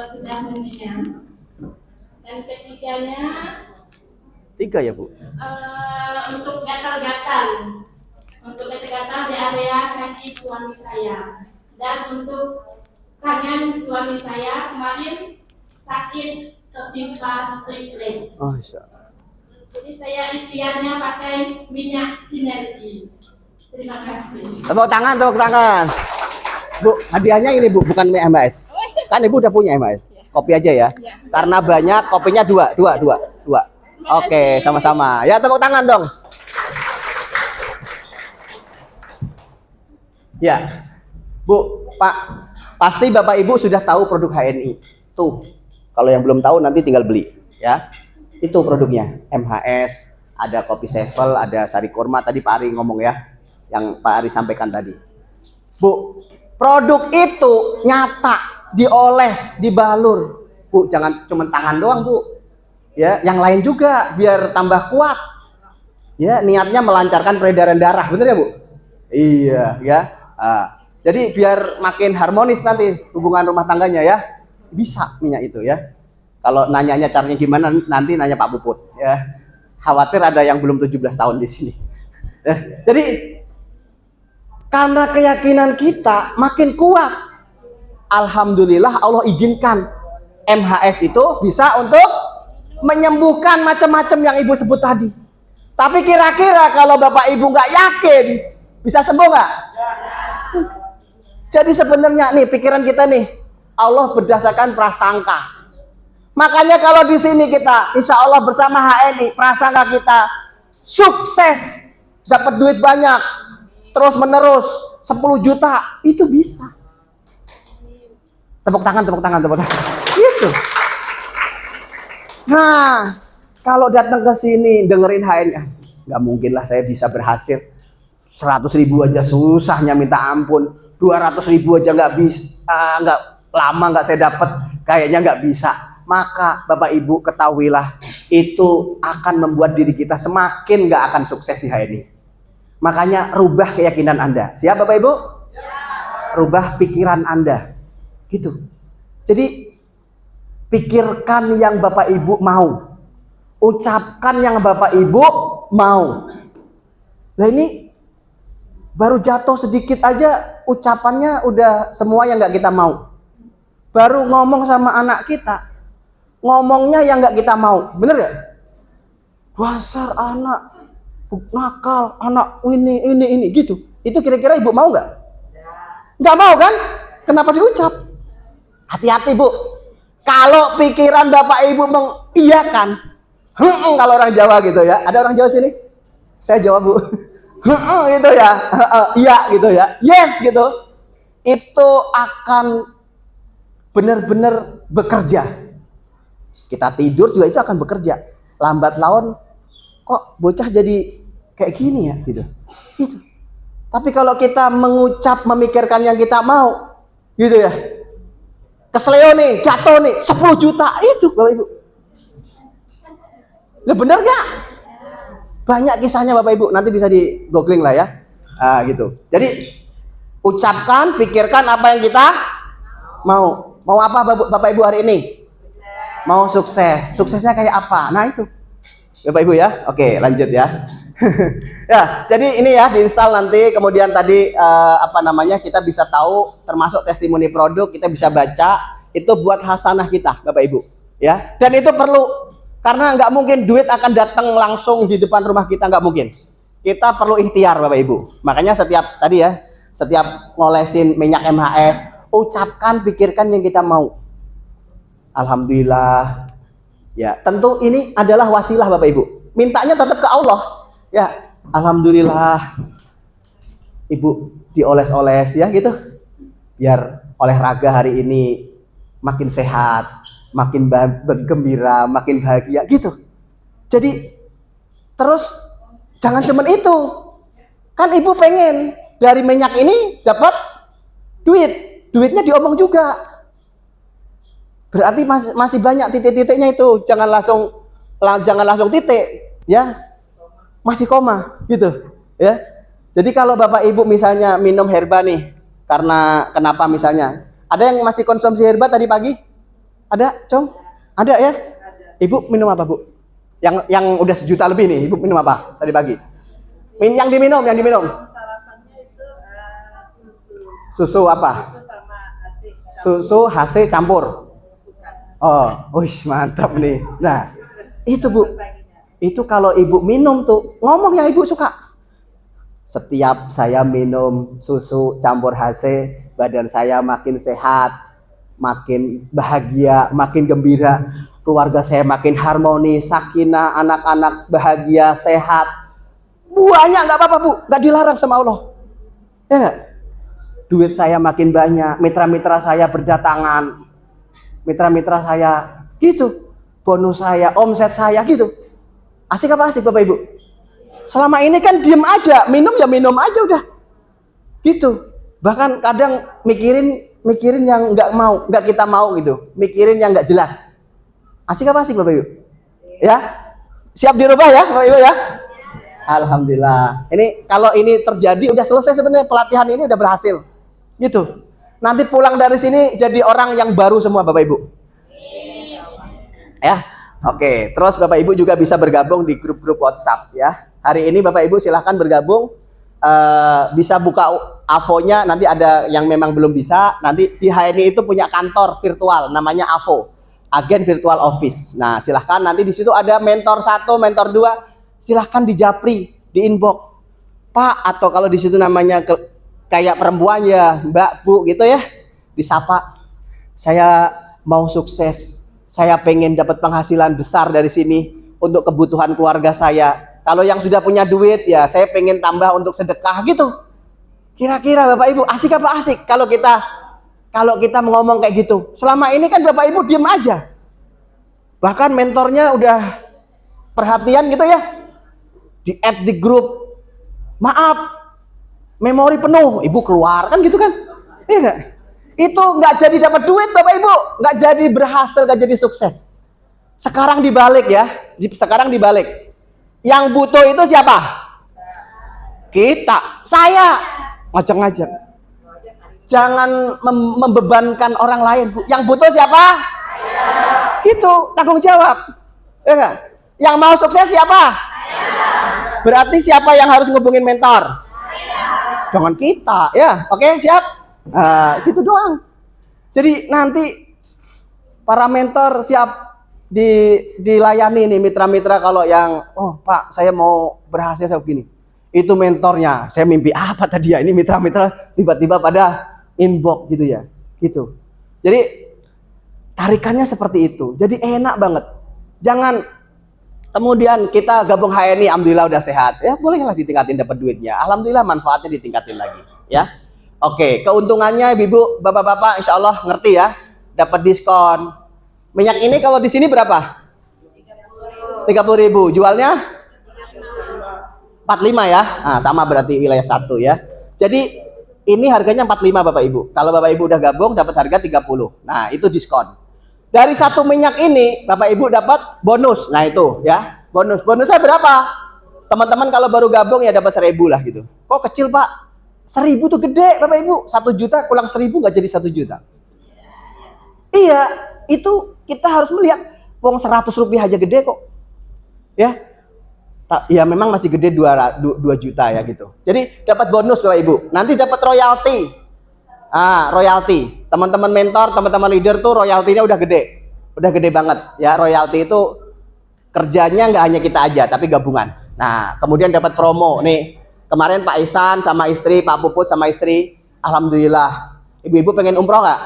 sudah mendingan. Dan ketiganya 3 ya Bu? untuk gatal-gatal di area kaki suami saya, dan untuk tangan suami saya kemarin sakit tertimpa triplek. Oh, insya Allah. Jadi saya ikhtiarnya pakai minyak sinergi. Terima kasih. Tepuk tangan. Bu, hadiahnya ini Bu, bukan MHS. Kan Ibu udah punya MHS. Kopi aja ya. Karena banyak, kopinya 2. Oke, sama-sama. Ya, tepuk tangan dong. Ya. Bu, Pak, pasti Bapak Ibu sudah tahu produk HNI. Tuh. Kalau yang belum tahu nanti tinggal beli, ya. Itu produknya. MHS, ada kopi Sevel, ada sari kurma, tadi Pak Ari ngomong ya. Yang Pak Ari sampaikan tadi. Bu, produk itu nyata, dioles, dibalur. Bu, jangan cuma tangan doang, Bu. Ya, yang lain juga biar tambah kuat. Ya, niatnya melancarkan peredaran darah, bener ya, Bu? Iya, ya. Jadi biar makin harmonis nanti hubungan rumah tangganya ya. Bisa minyak itu ya. Kalau nanyanya caranya gimana nanti nanya Pak Puput ya. Khawatir ada yang belum 17 tahun di sini. Jadi karena keyakinan kita makin kuat. Alhamdulillah Allah izinkan MHS itu bisa untuk menyembuhkan macam-macam yang Ibu sebut tadi. Tapi kira-kira kalau Bapak Ibu nggak yakin, bisa sembuh nggak? Jadi sebenarnya nih pikiran kita nih, Allah berdasarkan prasangka. Makanya kalau di sini kita, insya Allah bersama HNI, prasangka kita sukses, dapat duit banyak, terus menerus 10 juta, itu bisa. Tepuk tangan, tepuk tangan, tepuk tangan. Gitu. Nah, kalau datang ke sini dengerin HNI, nggak mungkin lah saya bisa berhasil. 100.000 aja susahnya minta ampun. 200.000 aja nggak bisa, nggak lama nggak saya dapat, kayaknya nggak bisa. Maka Bapak Ibu ketahuilah, itu akan membuat diri kita semakin nggak akan sukses di HNI. Makanya rubah keyakinan Anda. Siap Bapak Ibu? Rubah pikiran Anda. Gitu. Jadi pikirkan yang Bapak Ibu mau. Ucapkan yang Bapak Ibu mau. Nah ini baru jatuh sedikit aja ucapannya udah semua yang nggak kita mau. Baru ngomong sama anak kita, ngomongnya yang nggak kita mau, bener gak? Dasar anak nakal, anak ini gitu. Itu kira-kira ibu mau nggak? Nggak mau kan? Kenapa diucap? Hati-hati bu. Kalau pikiran bapak ibu mengiyakan, kalau orang Jawa gitu ya. Ada orang Jawa sini? Saya jawab bu. Gitu ya, iya gitu ya, yes gitu. Itu akan benar-benar bekerja. Kita tidur juga itu akan bekerja. Lambat laun kok bocah jadi kayak gini ya gitu. Gitu. Tapi kalau kita mengucap memikirkan yang kita mau gitu ya. Kesleo nih, jatuh nih 10 juta itu Bapak Ibu. Nah, bener gak? Banyak kisahnya Bapak Ibu, nanti bisa di googling lah ya. Gitu. Jadi ucapkan, pikirkan apa yang kita mau. Mau apa Bapak Ibu hari ini? Mau sukses. Suksesnya kayak apa? Nah itu Bapak Ibu ya. Oke lanjut ya. Ya jadi ini ya diinstal nanti. Kemudian tadi kita bisa tahu, termasuk testimoni produk kita bisa baca. Itu buat hasanah kita Bapak Ibu ya. Dan itu perlu, karena nggak mungkin duit akan datang langsung di depan rumah kita, nggak mungkin. Kita perlu ikhtiar Bapak Ibu. Makanya setiap ngolesin minyak MHS, ucapkan, pikirkan yang kita mau. Alhamdulillah. Ya, tentu ini adalah wasilah Bapak Ibu. Mintanya tetap ke Allah. Ya, alhamdulillah. Ibu dioles-oles ya gitu. Biar olahraga hari ini makin sehat, makin gembira, makin bahagia gitu. Jadi terus jangan cuma itu. Kan ibu pengen dari minyak ini dapat duit. Duitnya diomong juga. Berarti masih banyak titik-titiknya itu. Jangan langsung titik, ya. Masih koma gitu, ya. Jadi kalau Bapak Ibu misalnya minum herba nih, karena kenapa misalnya? Ada yang masih konsumsi herba tadi pagi? Ada, Cong? Ada ya? Ibu minum apa, Bu? Yang udah 1 juta lebih nih, Ibu minum apa tadi pagi? Yang diminum. Sarapannya itu Susu apa? Susu HC campur. Oh, wih mantap nih. Nah, itu Bu. Itu kalau ibu minum tuh, ngomong yang ibu suka. Setiap saya minum susu campur HC, badan saya makin sehat, makin bahagia, makin gembira. Keluarga saya makin harmoni, sakinah, anak-anak bahagia, sehat. Banyak nggak apa-apa Bu, nggak dilarang sama Allah. Ya nggak? Duit saya makin banyak, mitra-mitra saya berdatangan. Mitra-mitra saya gitu, bonus saya, omset saya gitu. Asik apa asik Bapak Ibu? Selama ini kan diem aja, minum ya minum aja udah. Gitu. Bahkan kadang mikirin yang nggak kita mau gitu. Mikirin yang nggak jelas. Asik apa asik Bapak Ibu? Ya? Siap dirubah ya Bapak Ibu ya? Alhamdulillah. Ini kalau ini terjadi udah selesai sebenarnya, pelatihan ini udah berhasil. Gitu. Nanti pulang dari sini jadi orang yang baru semua Bapak Ibu. Ya. Oke, terus Bapak Ibu juga bisa bergabung di grup-grup WhatsApp ya. Hari ini Bapak Ibu silahkan bergabung. Bisa buka AVO-nya, nanti ada yang memang belum bisa. Nanti di HNI itu punya kantor virtual namanya AVO, Agen Virtual Office. Nah, silahkan nanti di situ ada mentor 1, mentor 2. Silahkan di japri, di inbox. Pak, atau kalau di situ namanya kayak perempuan ya, Mbak, Bu gitu ya, disapa. Saya mau sukses, saya pengen dapat penghasilan besar dari sini untuk kebutuhan keluarga saya. Kalau yang sudah punya duit ya, saya pengen tambah untuk sedekah gitu. Kira-kira Bapak Ibu asik apa asik kalau kita ngomong kayak gitu? Selama ini kan Bapak Ibu diem aja. Bahkan mentornya udah perhatian gitu ya, di-add di grup. Maaf, memori penuh, Ibu keluar kan gitu kan? Iya nggak? Itu nggak jadi dapat duit Bapak Ibu, nggak jadi berhasil, nggak jadi sukses. Sekarang dibalik ya, sekarang dibalik. Yang butuh itu siapa? Kita, saya ngajak-ngajak. Jangan membebankan orang lain. Yang butuh siapa? Itu tanggung jawab. Ya nggak? Yang mau sukses siapa? Berarti siapa yang harus ngubungin mentor? Jangan kita, ya. Oke, siap? Gitu doang. Jadi nanti para mentor siap dilayani nih mitra-mitra kalau yang, oh Pak, saya mau berhasil saya begini. Itu mentornya, saya mimpi apa tadi ya? Ini mitra-mitra tiba-tiba pada inbox gitu ya. Gitu. Jadi tarikannya seperti itu. Jadi enak banget. Jangan kemudian kita gabung HNI, alhamdulillah udah sehat. Ya bolehlah ditingkatin dapat duitnya. Alhamdulillah manfaatnya ditingkatin lagi. Ya, oke. Keuntungannya ibu, bapak-bapak, insya Allah ngerti ya. Dapat diskon. Minyak ini kalau di sini berapa? 30.000. Jualnya 45 ya. Nah, sama berarti wilayah 1 ya. Jadi ini harganya 45 Bapak Ibu. Kalau Bapak Ibu udah gabung dapat harga 30. Nah, itu diskon. Dari 1 minyak ini Bapak Ibu dapat bonus. Nah, itu ya. Bonusnya berapa? Teman-teman kalau baru gabung ya dapat 1.000 lah gitu. Kok kecil, Pak? 1.000 tuh gede Bapak Ibu. 1 juta kurang 1.000 nggak jadi 1 juta. Iya, itu kita harus melihat wong 100 rupiah aja gede kok. Ya. Ya memang masih gede 2 juta ya gitu. Jadi dapat bonus Bapak Ibu. Nanti dapat royalti. Royalti. Teman-teman mentor, teman-teman leader tuh royaltinya udah gede. Udah gede banget ya. Royalti itu kerjanya nggak hanya kita aja tapi gabungan. Nah, kemudian dapat promo nih. Kemarin Pak Isan sama istri, Pak Puput sama istri, alhamdulillah. Ibu-ibu pengen umroh nggak?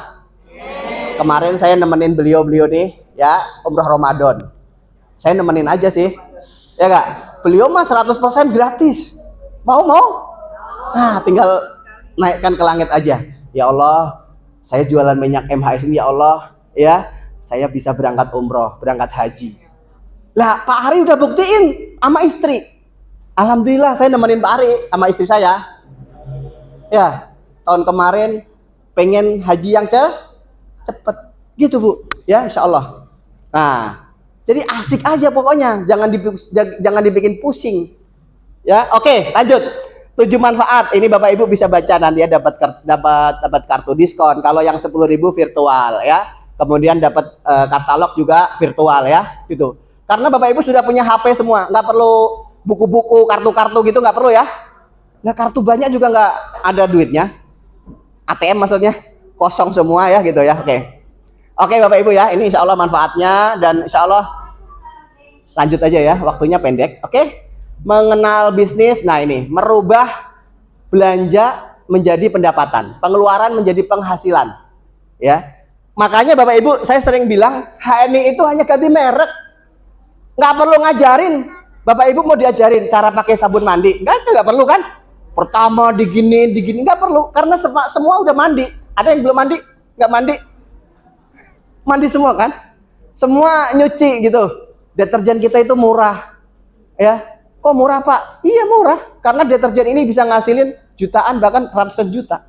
Kemarin saya nemenin beliau nih ya, umroh Ramadan. Saya nemenin aja sih. Ya nggak? Beliau mah 100% gratis. Mau? Nah, tinggal naikkan ke langit aja. Ya Allah, saya jualan minyak MHS ini ya Allah, ya, saya bisa berangkat umroh, berangkat haji. Lah, Pak Ari udah buktiin sama istri. Alhamdulillah saya nemenin Pak Ari sama istri saya. Ya, tahun kemarin pengen haji yang cepet. Gitu Bu, ya insya Allah. Nah, jadi asik aja pokoknya, jangan dibikin pusing. Ya, oke, lanjut. 7 manfaat. Ini Bapak Ibu bisa baca nanti ya, dapat kartu diskon. Kalau yang 10.000 virtual ya. Kemudian dapat katalog juga virtual ya, gitu. Karena Bapak Ibu sudah punya HP semua, nggak perlu buku-buku, kartu-kartu gitu nggak perlu ya. Nah, kartu banyak juga nggak ada duitnya. ATM maksudnya kosong semua ya gitu ya. Oke Bapak Ibu ya, ini insya Allah manfaatnya dan insya Allah lanjut aja ya, waktunya pendek. Oke, mengenal bisnis. Nah ini merubah belanja menjadi pendapatan, pengeluaran menjadi penghasilan. Ya, makanya Bapak Ibu saya sering bilang HNI itu hanya ganti merek, nggak perlu ngajarin. Bapak Ibu mau diajarin cara pakai sabun mandi, nggak perlu kan? Pertama digini nggak perlu, karena semua udah mandi. Ada yang belum mandi? Nggak mandi? Mandi semua kan? Semua nyuci gitu. Deterjen kita itu murah. Ya. Kok murah Pak? Iya murah. Karena deterjen ini bisa ngasilin jutaan bahkan ratusan juta.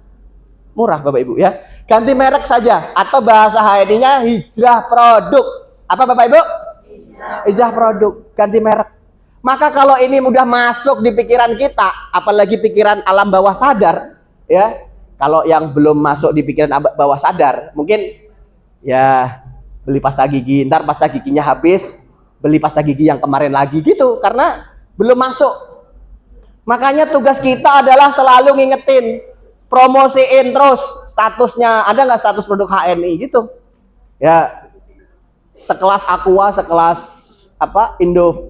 Murah Bapak Ibu ya. Ganti merek saja. Atau bahasa HNI-nya hijrah produk. Apa Bapak Ibu? Hijrah produk. Ganti merek. Maka kalau ini udah masuk di pikiran kita, apalagi pikiran alam bawah sadar, ya. Kalau yang belum masuk di pikiran bawah sadar, mungkin ya beli pasta gigi, ntar pasta giginya habis, beli pasta gigi yang kemarin lagi gitu, karena belum masuk. Makanya tugas kita adalah selalu ngingetin, promosiin terus statusnya. Ada nggak status produk HNI gitu? Ya, sekelas Aqua, sekelas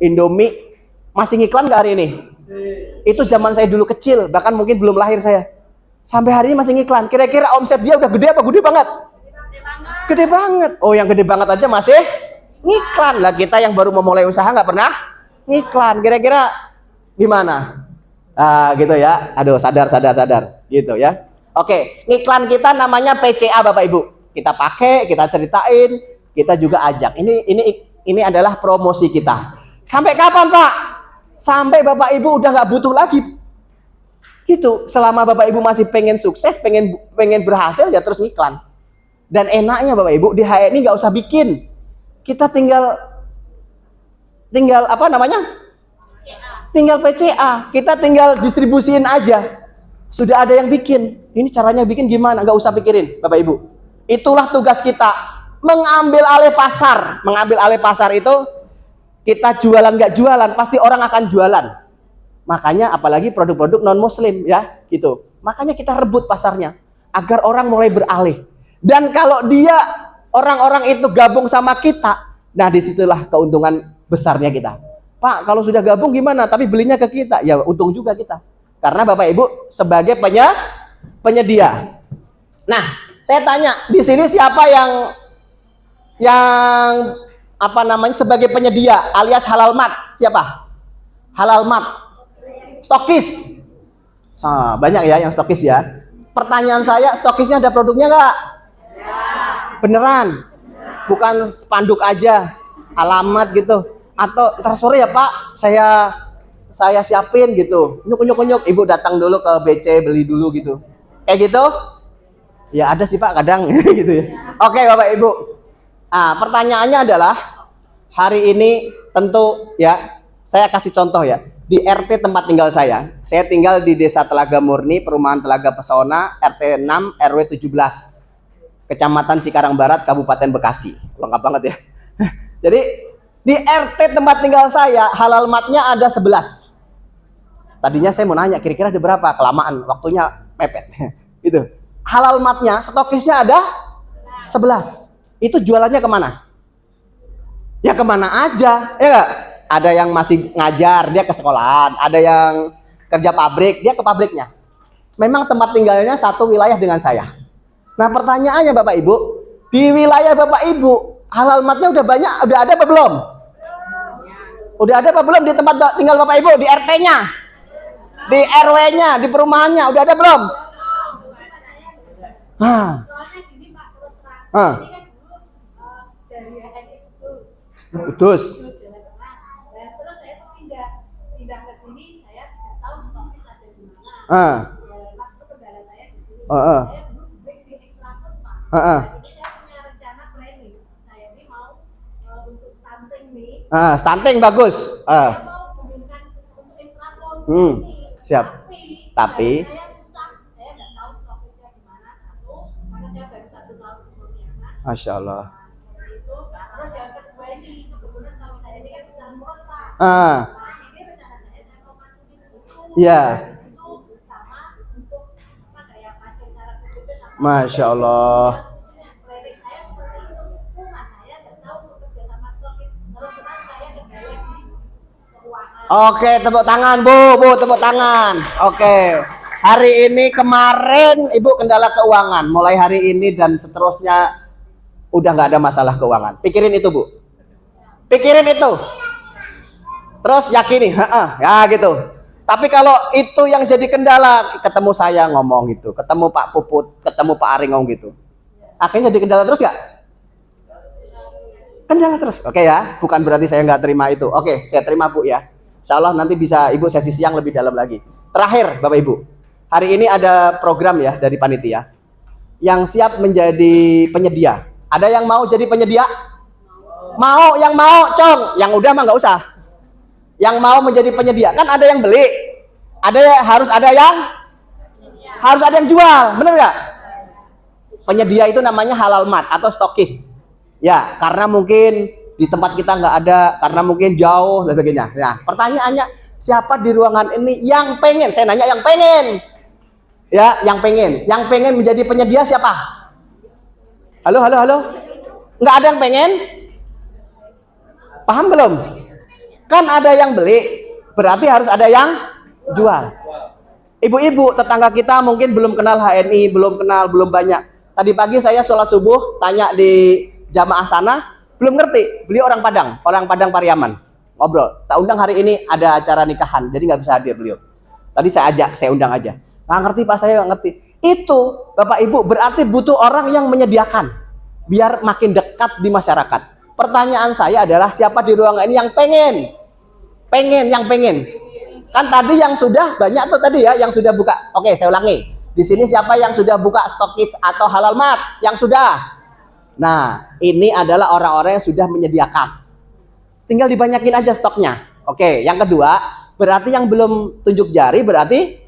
Indomie masih ngiklan nggak hari ini? Itu zaman saya dulu kecil, bahkan mungkin belum lahir saya. Sampai hari ini masih ngiklan. Kira-kira omset dia udah gede apa gede banget? Gede banget. Oh, yang gede banget aja masih ngiklan. Lah kita yang baru memulai usaha nggak pernah ngiklan. Kira-kira gimana? Gitu ya. Aduh, sadar. Gitu ya. Oke, ngiklan kita namanya PCA Bapak Ibu. Kita pakai, kita ceritain, kita juga ajak. Ini adalah promosi kita. Sampai kapan, Pak? Sampai Bapak Ibu udah nggak butuh lagi. Gitu. Selama Bapak Ibu masih pengen sukses, pengen berhasil, ya terus ngiklan. Dan enaknya Bapak Ibu di HNI nggak usah bikin. Kita tinggal apa namanya? Tinggal PCA. Kita tinggal distribusiin aja. Sudah ada yang bikin. Ini caranya bikin gimana? Nggak usah pikirin Bapak Ibu. Itulah tugas kita. Mengambil alih pasar. Mengambil alih pasar itu kita jualan nggak jualan, pasti orang akan jualan. Makanya apalagi produk-produk non muslim ya gitu. Makanya kita rebut pasarnya agar orang mulai beralih. Dan kalau dia orang-orang itu gabung sama kita, nah disitulah keuntungan besarnya kita. Pak, kalau sudah gabung gimana? Tapi belinya ke kita, ya untung juga kita. Karena Bapak Ibu sebagai penyedia. Nah, saya tanya di sini siapa yang apa namanya sebagai penyedia alias halal mat? Siapa? Halal mat. Stokis. Banyak ya yang stokis ya. Pertanyaan saya, stokisnya ada produknya nggak? Beneran? Bukan spanduk aja, alamat gitu. Atau ntar sore ya Pak, saya siapin gitu. Nyuk, ibu datang dulu ke BC beli dulu gitu. Kayak gitu? Ya ada sih Pak kadang gitu ya. Oke Bapak Ibu. Pertanyaannya adalah hari ini tentu ya saya kasih contoh ya. Di RT tempat tinggal saya tinggal di Desa Telaga Murni, Perumahan Telaga Pesona, RT 6 RW 17, Kecamatan Cikarang Barat, Kabupaten Bekasi. Lengkap banget ya. Jadi di RT tempat tinggal saya halal matnya ada 11. Tadinya saya mau nanya kira-kira ada berapa, kelamaan waktunya mepet. Gitu. Halal matnya stokisnya ada 11. Itu jualannya kemana? Ya kemana aja, ya nggak? Ada yang masih ngajar, dia ke sekolahan. Ada yang kerja pabrik, dia ke pabriknya. Memang tempat tinggalnya satu wilayah dengan saya. Nah pertanyaannya Bapak Ibu, di wilayah Bapak Ibu, halal matnya udah banyak, udah ada apa belum? Udah ada apa belum di tempat tinggal Bapak Ibu, di RT-nya? Di RW-nya, di perumahannya, udah ada belum? Udus. Terus saya tuh pindah ke sini, saya tidak tahu stokis ada di mana. Waktu kendala saya di sini, saya dulu break di ekstraktor Pak. Jadi saya punya rencana planning. Saya ini mau untuk stunting nih. Stunting bagus. Saya mau memberikan untuk ekstraktor ini. Siap. Tapi saya susah, saya nggak tahu stokisnya di mana satu, karena saya baru 1 tahun kemudian. Masya Allah. Terus yang kedua ini kebetulan sama saya ini kan bisa murah Pak. Ini rencana saya mau masukin itu. Iya. Itu sama untuk apa kayak pasien syarat khususnya sama. Masya Allah. Planning saya seperti itu. Cuma saya nggak tahu bekerja sama stokis. Terus terang saya kendala di keuangan. Oke, tepuk tangan Bu, tepuk tangan. Oke. Hari ini kemarin Ibu kendala keuangan. Mulai hari ini dan seterusnya udah nggak ada masalah keuangan. Pikirin itu Bu. Pikirin itu. Terus yakini, ya gitu. Tapi kalau itu yang jadi kendala, ketemu saya ngomong gitu, ketemu Pak Puput, ketemu Pak Aring ngomong gitu. Akhirnya jadi kendala terus nggak? Kendala terus. Oke ya, bukan berarti saya nggak terima itu. Oke, saya terima Bu ya. Insya Allah nanti bisa Ibu sesi siang lebih dalam lagi. Terakhir Bapak Ibu, hari ini ada program ya dari panitia yang siap menjadi penyedia. Ada yang mau jadi penyedia? Mau, yang mau, Cong. Yang udah mah nggak usah. Yang mau menjadi penyedia, kan ada yang beli, harus ada yang jual, bener nggak? Penyedia itu namanya halal mat atau stokis. Ya, karena mungkin di tempat kita nggak ada, karena mungkin jauh dan sebagainya. Nah, pertanyaannya siapa di ruangan ini yang pengen? Saya nanya yang pengen. Ya, yang pengen menjadi penyedia siapa? Halo. Nggak ada yang pengen? Paham belum? Kan ada yang beli, berarti harus ada yang jual. Ibu-ibu tetangga kita mungkin belum kenal HNI, belum banyak. Tadi pagi saya sholat subuh, tanya di jamaah sana, belum ngerti. Beliau orang Padang Pariaman. Ngobrol. Tak undang hari ini ada acara nikahan, jadi nggak bisa hadir beliau. Tadi saya undang aja. Nggak ngerti Pak, saya nggak ngerti. Itu Bapak Ibu berarti butuh orang yang menyediakan, biar makin dekat di masyarakat. Pertanyaan saya adalah siapa di ruangan ini yang pengen? Kan tadi yang sudah banyak tuh tadi ya, yang sudah buka. Oke, saya ulangi. Di sini siapa yang sudah buka stokis atau halal mat? Yang sudah. Nah, ini adalah orang-orang yang sudah menyediakan. Tinggal dibanyakin aja stoknya. Oke, yang kedua, berarti yang belum tunjuk jari berarti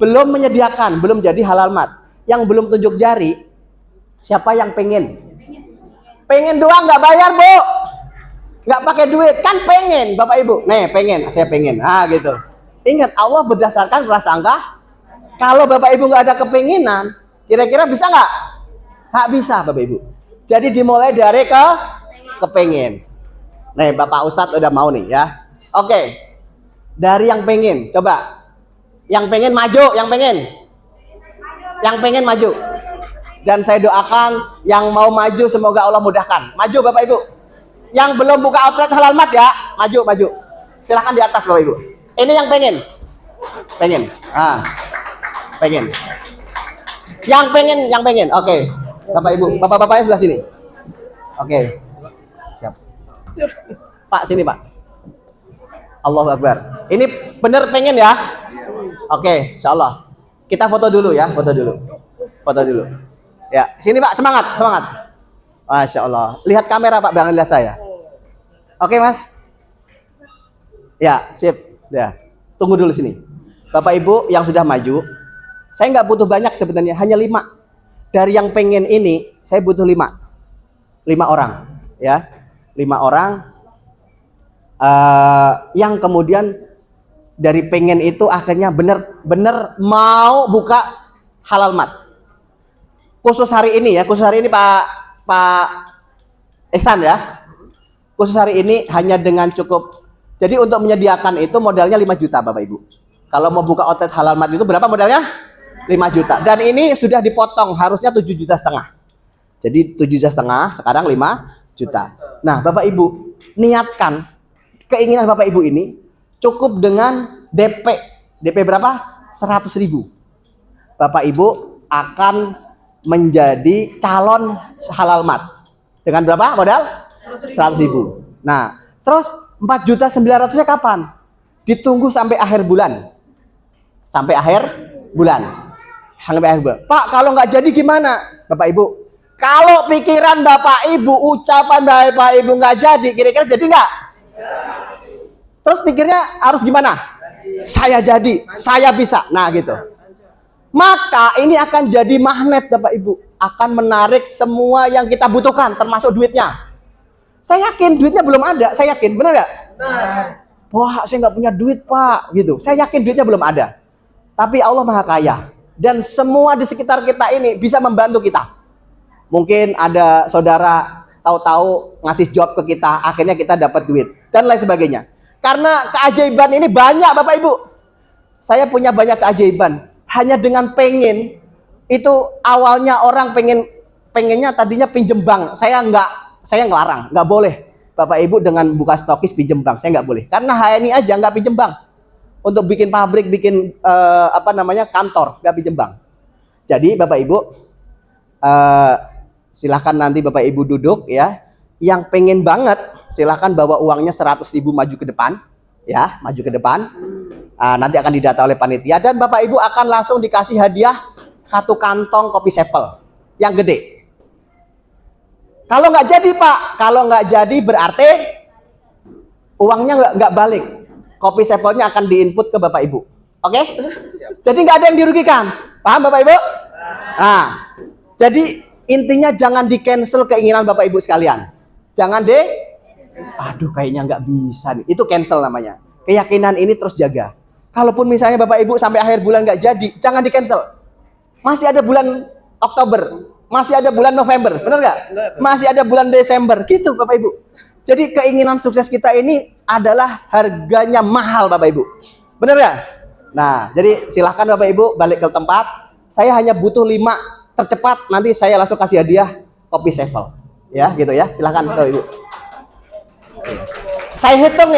belum menyediakan, belum jadi halal mat. Yang belum tunjuk jari, siapa yang pengen? Pengen doang, nggak bayar, Bu. Nggak pakai duit, kan pengen, Bapak Ibu. Nih, pengen, saya pengen. Ah, gitu. Ingat, Allah berdasarkan prasangka. Kalau Bapak Ibu nggak ada kepenginan, kira-kira bisa nggak? Nggak bisa, Bapak Ibu. Jadi dimulai dari kepengen. Nih, Bapak Ustadz udah mau nih ya. Oke, dari yang pengen, coba. Yang pengen maju, yang pengen maju. Dan saya doakan yang mau maju semoga Allah mudahkan. Maju Bapak Ibu. Yang belum buka outlet halal mat ya, maju. Silahkan di atas Bapak Ibu. Ini yang pengen. Pengen. Yang pengen. Oke. Bapak Ibu, bapak-bapaknya sebelah sini. Oke. Siap. Pak, sini Pak. Allahu Akbar. Ini bener pengen ya? Oke, insyaallah. Kita foto dulu ya, foto dulu. Ya, sini Pak, semangat. Masya Allah. Lihat kamera Pak, jangan lihat saya. Oke Mas. Ya, sip. Ya, tunggu dulu sini. Bapak Ibu yang sudah maju, saya nggak butuh banyak sebenarnya, hanya 5. Dari yang pengen ini, saya butuh 5 orang, ya, 5 orang yang kemudian dari pengen itu akhirnya bener-bener mau buka halal mat. Khusus hari ini Pak Ihsan ya. Khusus hari ini hanya dengan cukup. Jadi untuk menyediakan itu modalnya 5 juta Bapak Ibu. Kalau mau buka outlet halal mat itu berapa modalnya? 5 juta. Dan ini sudah dipotong, harusnya 7,5 juta. Jadi 7,5 juta, sekarang 5 juta. Nah, Bapak Ibu, niatkan keinginan Bapak Ibu ini cukup dengan DP. DP berapa? 100.000. Bapak Ibu akan menjadi calon halal mat. Dengan berapa modal? 100.000. Nah, terus 4.900.000-nya kapan? Ditunggu sampai akhir bulan. Sampai akhir bulan. Pak, kalau nggak jadi gimana? Bapak Ibu, kalau pikiran Bapak Ibu, ucapan Bapak Ibu nggak jadi, kira-kira jadi nggak? Terus pikirnya harus gimana? Saya jadi, saya bisa. Nah gitu. Maka ini akan jadi magnet Bapak Ibu. Akan menarik semua yang kita butuhkan, termasuk duitnya. Saya yakin duitnya belum ada, saya yakin, benar nggak? Wah, saya nggak punya duit Pak, gitu. Saya yakin duitnya belum ada. Tapi Allah Maha Kaya. Dan semua di sekitar kita ini bisa membantu kita. Mungkin ada saudara tahu-tahu ngasih job ke kita, akhirnya kita dapat duit. Dan lain sebagainya. Karena keajaiban ini banyak Bapak Ibu. Saya punya banyak keajaiban. Hanya dengan pengen, itu awalnya orang pengennya tadinya pinjem bank. Saya ngelarang, nggak boleh. Bapak Ibu dengan buka stokis pinjem bank, saya nggak boleh. Karena HNI aja nggak pinjem bank. Untuk bikin pabrik, bikin kantor, nggak pinjem bank. Jadi Bapak Ibu, silahkan nanti Bapak Ibu duduk ya. Yang pengen banget, silahkan bawa uangnya 100.000 maju ke depan, ya, maju ke depan. Nanti akan didata oleh panitia dan Bapak Ibu akan langsung dikasih hadiah 1 kantong kopi sepel yang gede. Kalau nggak jadi Pak, kalau nggak jadi berarti uangnya nggak balik. Kopi sepelnya akan diinput ke Bapak Ibu. Oke? Jadi nggak ada yang dirugikan. Paham Bapak Ibu? Nah, jadi intinya jangan di-cancel keinginan Bapak Ibu sekalian. Jangan aduh kayaknya nggak bisa nih. Itu cancel namanya. Keyakinan ini terus jaga. Kalaupun misalnya Bapak Ibu sampai akhir bulan nggak jadi, jangan di-cancel. Masih ada bulan Oktober, masih ada bulan November, benar nggak? Masih ada bulan Desember, gitu Bapak Ibu. Jadi keinginan sukses kita ini adalah harganya mahal Bapak Ibu. Benar nggak? Nah, jadi silahkan Bapak Ibu balik ke tempat. Saya hanya butuh 5 tercepat, nanti saya langsung kasih hadiah kopi Sevel. Ya, gitu ya. Silahkan Bapak Ibu. Saya hitung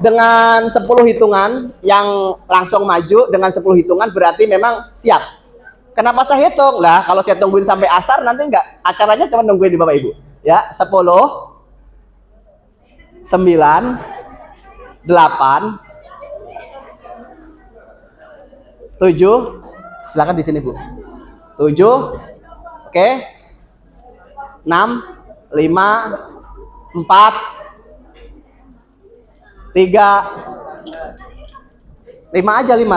dengan 10 hitungan yang langsung maju dengan 10 hitungan berarti memang siap. Kenapa saya hitung? Lah, kalau saya tungguin sampai asar nanti enggak, acaranya cuma nungguin di Bapak Ibu. Ya, 10 9 8 7. Silakan di sini, Bu. 7. Oke. 6 5 4 3 5 aja 5.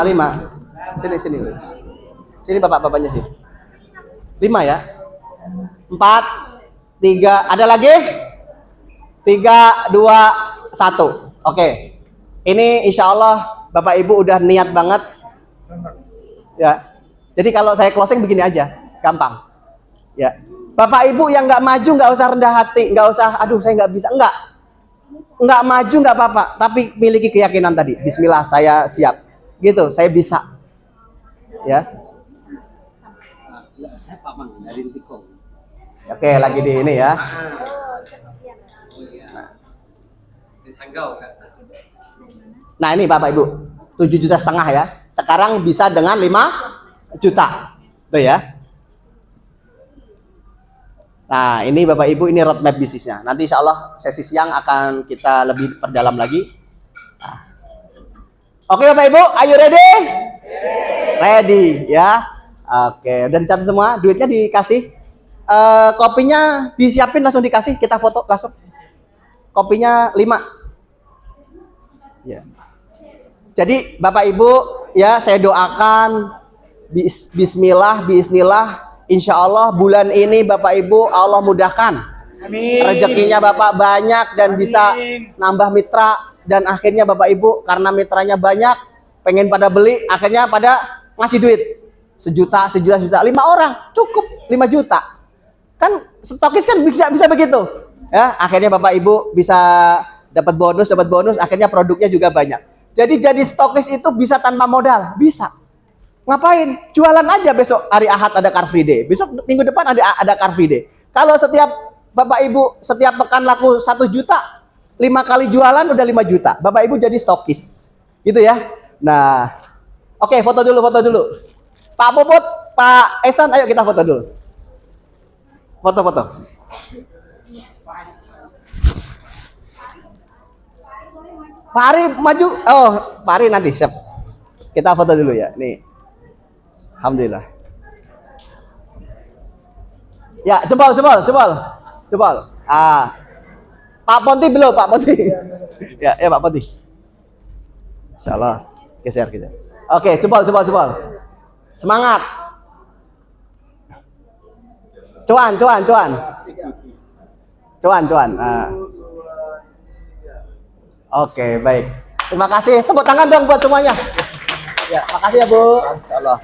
Sini. Sini Bapak-bapaknya sih. 5 ya. 4 3 ada lagi? 3 2 1. Oke. Ini insya Allah Bapak Ibu udah niat banget. Ya. Jadi kalau saya closing begini aja, gampang. Ya. Bapak Ibu yang nggak maju nggak usah rendah hati, nggak usah aduh saya nggak bisa, nggak maju nggak apa-apa, tapi miliki keyakinan tadi. Bismillah, saya siap, gitu, saya bisa, ya. Oke, lagi di ini ya. Nah ini Bapak Ibu, 7,5 juta ya. Sekarang bisa dengan 5 juta, tuh ya. Nah, ini Bapak Ibu, ini roadmap bisnisnya. Nanti insya Allah sesi siang akan kita lebih perdalam lagi. Nah. Oke Bapak Ibu, are you ready? Ready ya. Oke, udah dicatat semua, duitnya dikasih. Kopinya disiapin langsung dikasih, kita foto langsung. Kopinya 5. Ya. Jadi Bapak Ibu ya, saya doakan bismillah, insya Allah bulan ini Bapak Ibu Allah mudahkan. Amin. Rezekinya Bapak banyak dan bisa nambah mitra, dan akhirnya Bapak Ibu karena mitranya banyak pengen pada beli, akhirnya pada ngasih duit 1 juta, 5 orang cukup 5 juta. Kan stokis kan bisa begitu. Ya, akhirnya Bapak Ibu bisa dapat bonus, akhirnya produknya juga banyak. Jadi stokis itu bisa tanpa modal, bisa. Ngapain? Jualan aja besok hari Ahad ada Car Free Day. Besok minggu depan ada Car Free Day. Kalau setiap Bapak Ibu setiap pekan laku 1 juta, 5 kali jualan udah 5 juta. Bapak Ibu jadi stokis. Gitu ya. Nah, oke, foto dulu. Pak Puput, Pak Esan, ayo kita foto dulu. Foto. Pak Ari maju. Oh, Pak Ari nanti siap. Kita foto dulu ya. Nih. Alhamdulillah. Ya, jempol. Pak Ponti belum, Pak Ponti. Ya Pak Ponti. Insyaallah. Geser. Oke, jempol. Semangat. Cuan. Oke, baik. Terima kasih. Tepuk tangan dong buat semuanya. Ya, makasih ya, Bu. Insyaallah.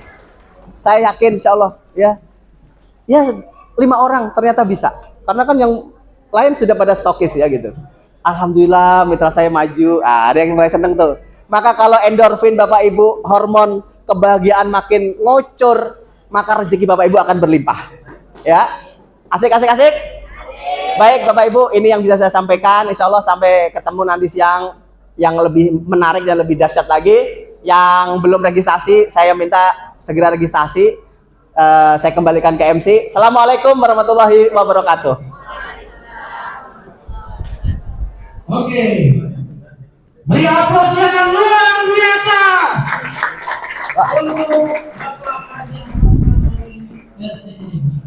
Saya yakin insya Allah ya 5 orang ternyata bisa, karena kan yang lain sudah pada stokis ya gitu. Alhamdulillah mitra saya maju, ada yang mulai seneng tuh. Maka kalau endorfin Bapak Ibu, hormon kebahagiaan makin ngocor, maka rezeki Bapak Ibu akan berlimpah ya. Asik. Baik Bapak Ibu, ini yang bisa saya sampaikan. Insya Allah sampai ketemu nanti siang yang lebih menarik dan lebih dahsyat lagi. Yang belum registrasi, saya minta segera registrasi. Saya kembalikan ke MC. Assalamualaikum warahmatullahi wabarakatuh. Oke. Beri aplaus yang luar biasa.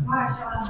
Masya Allah.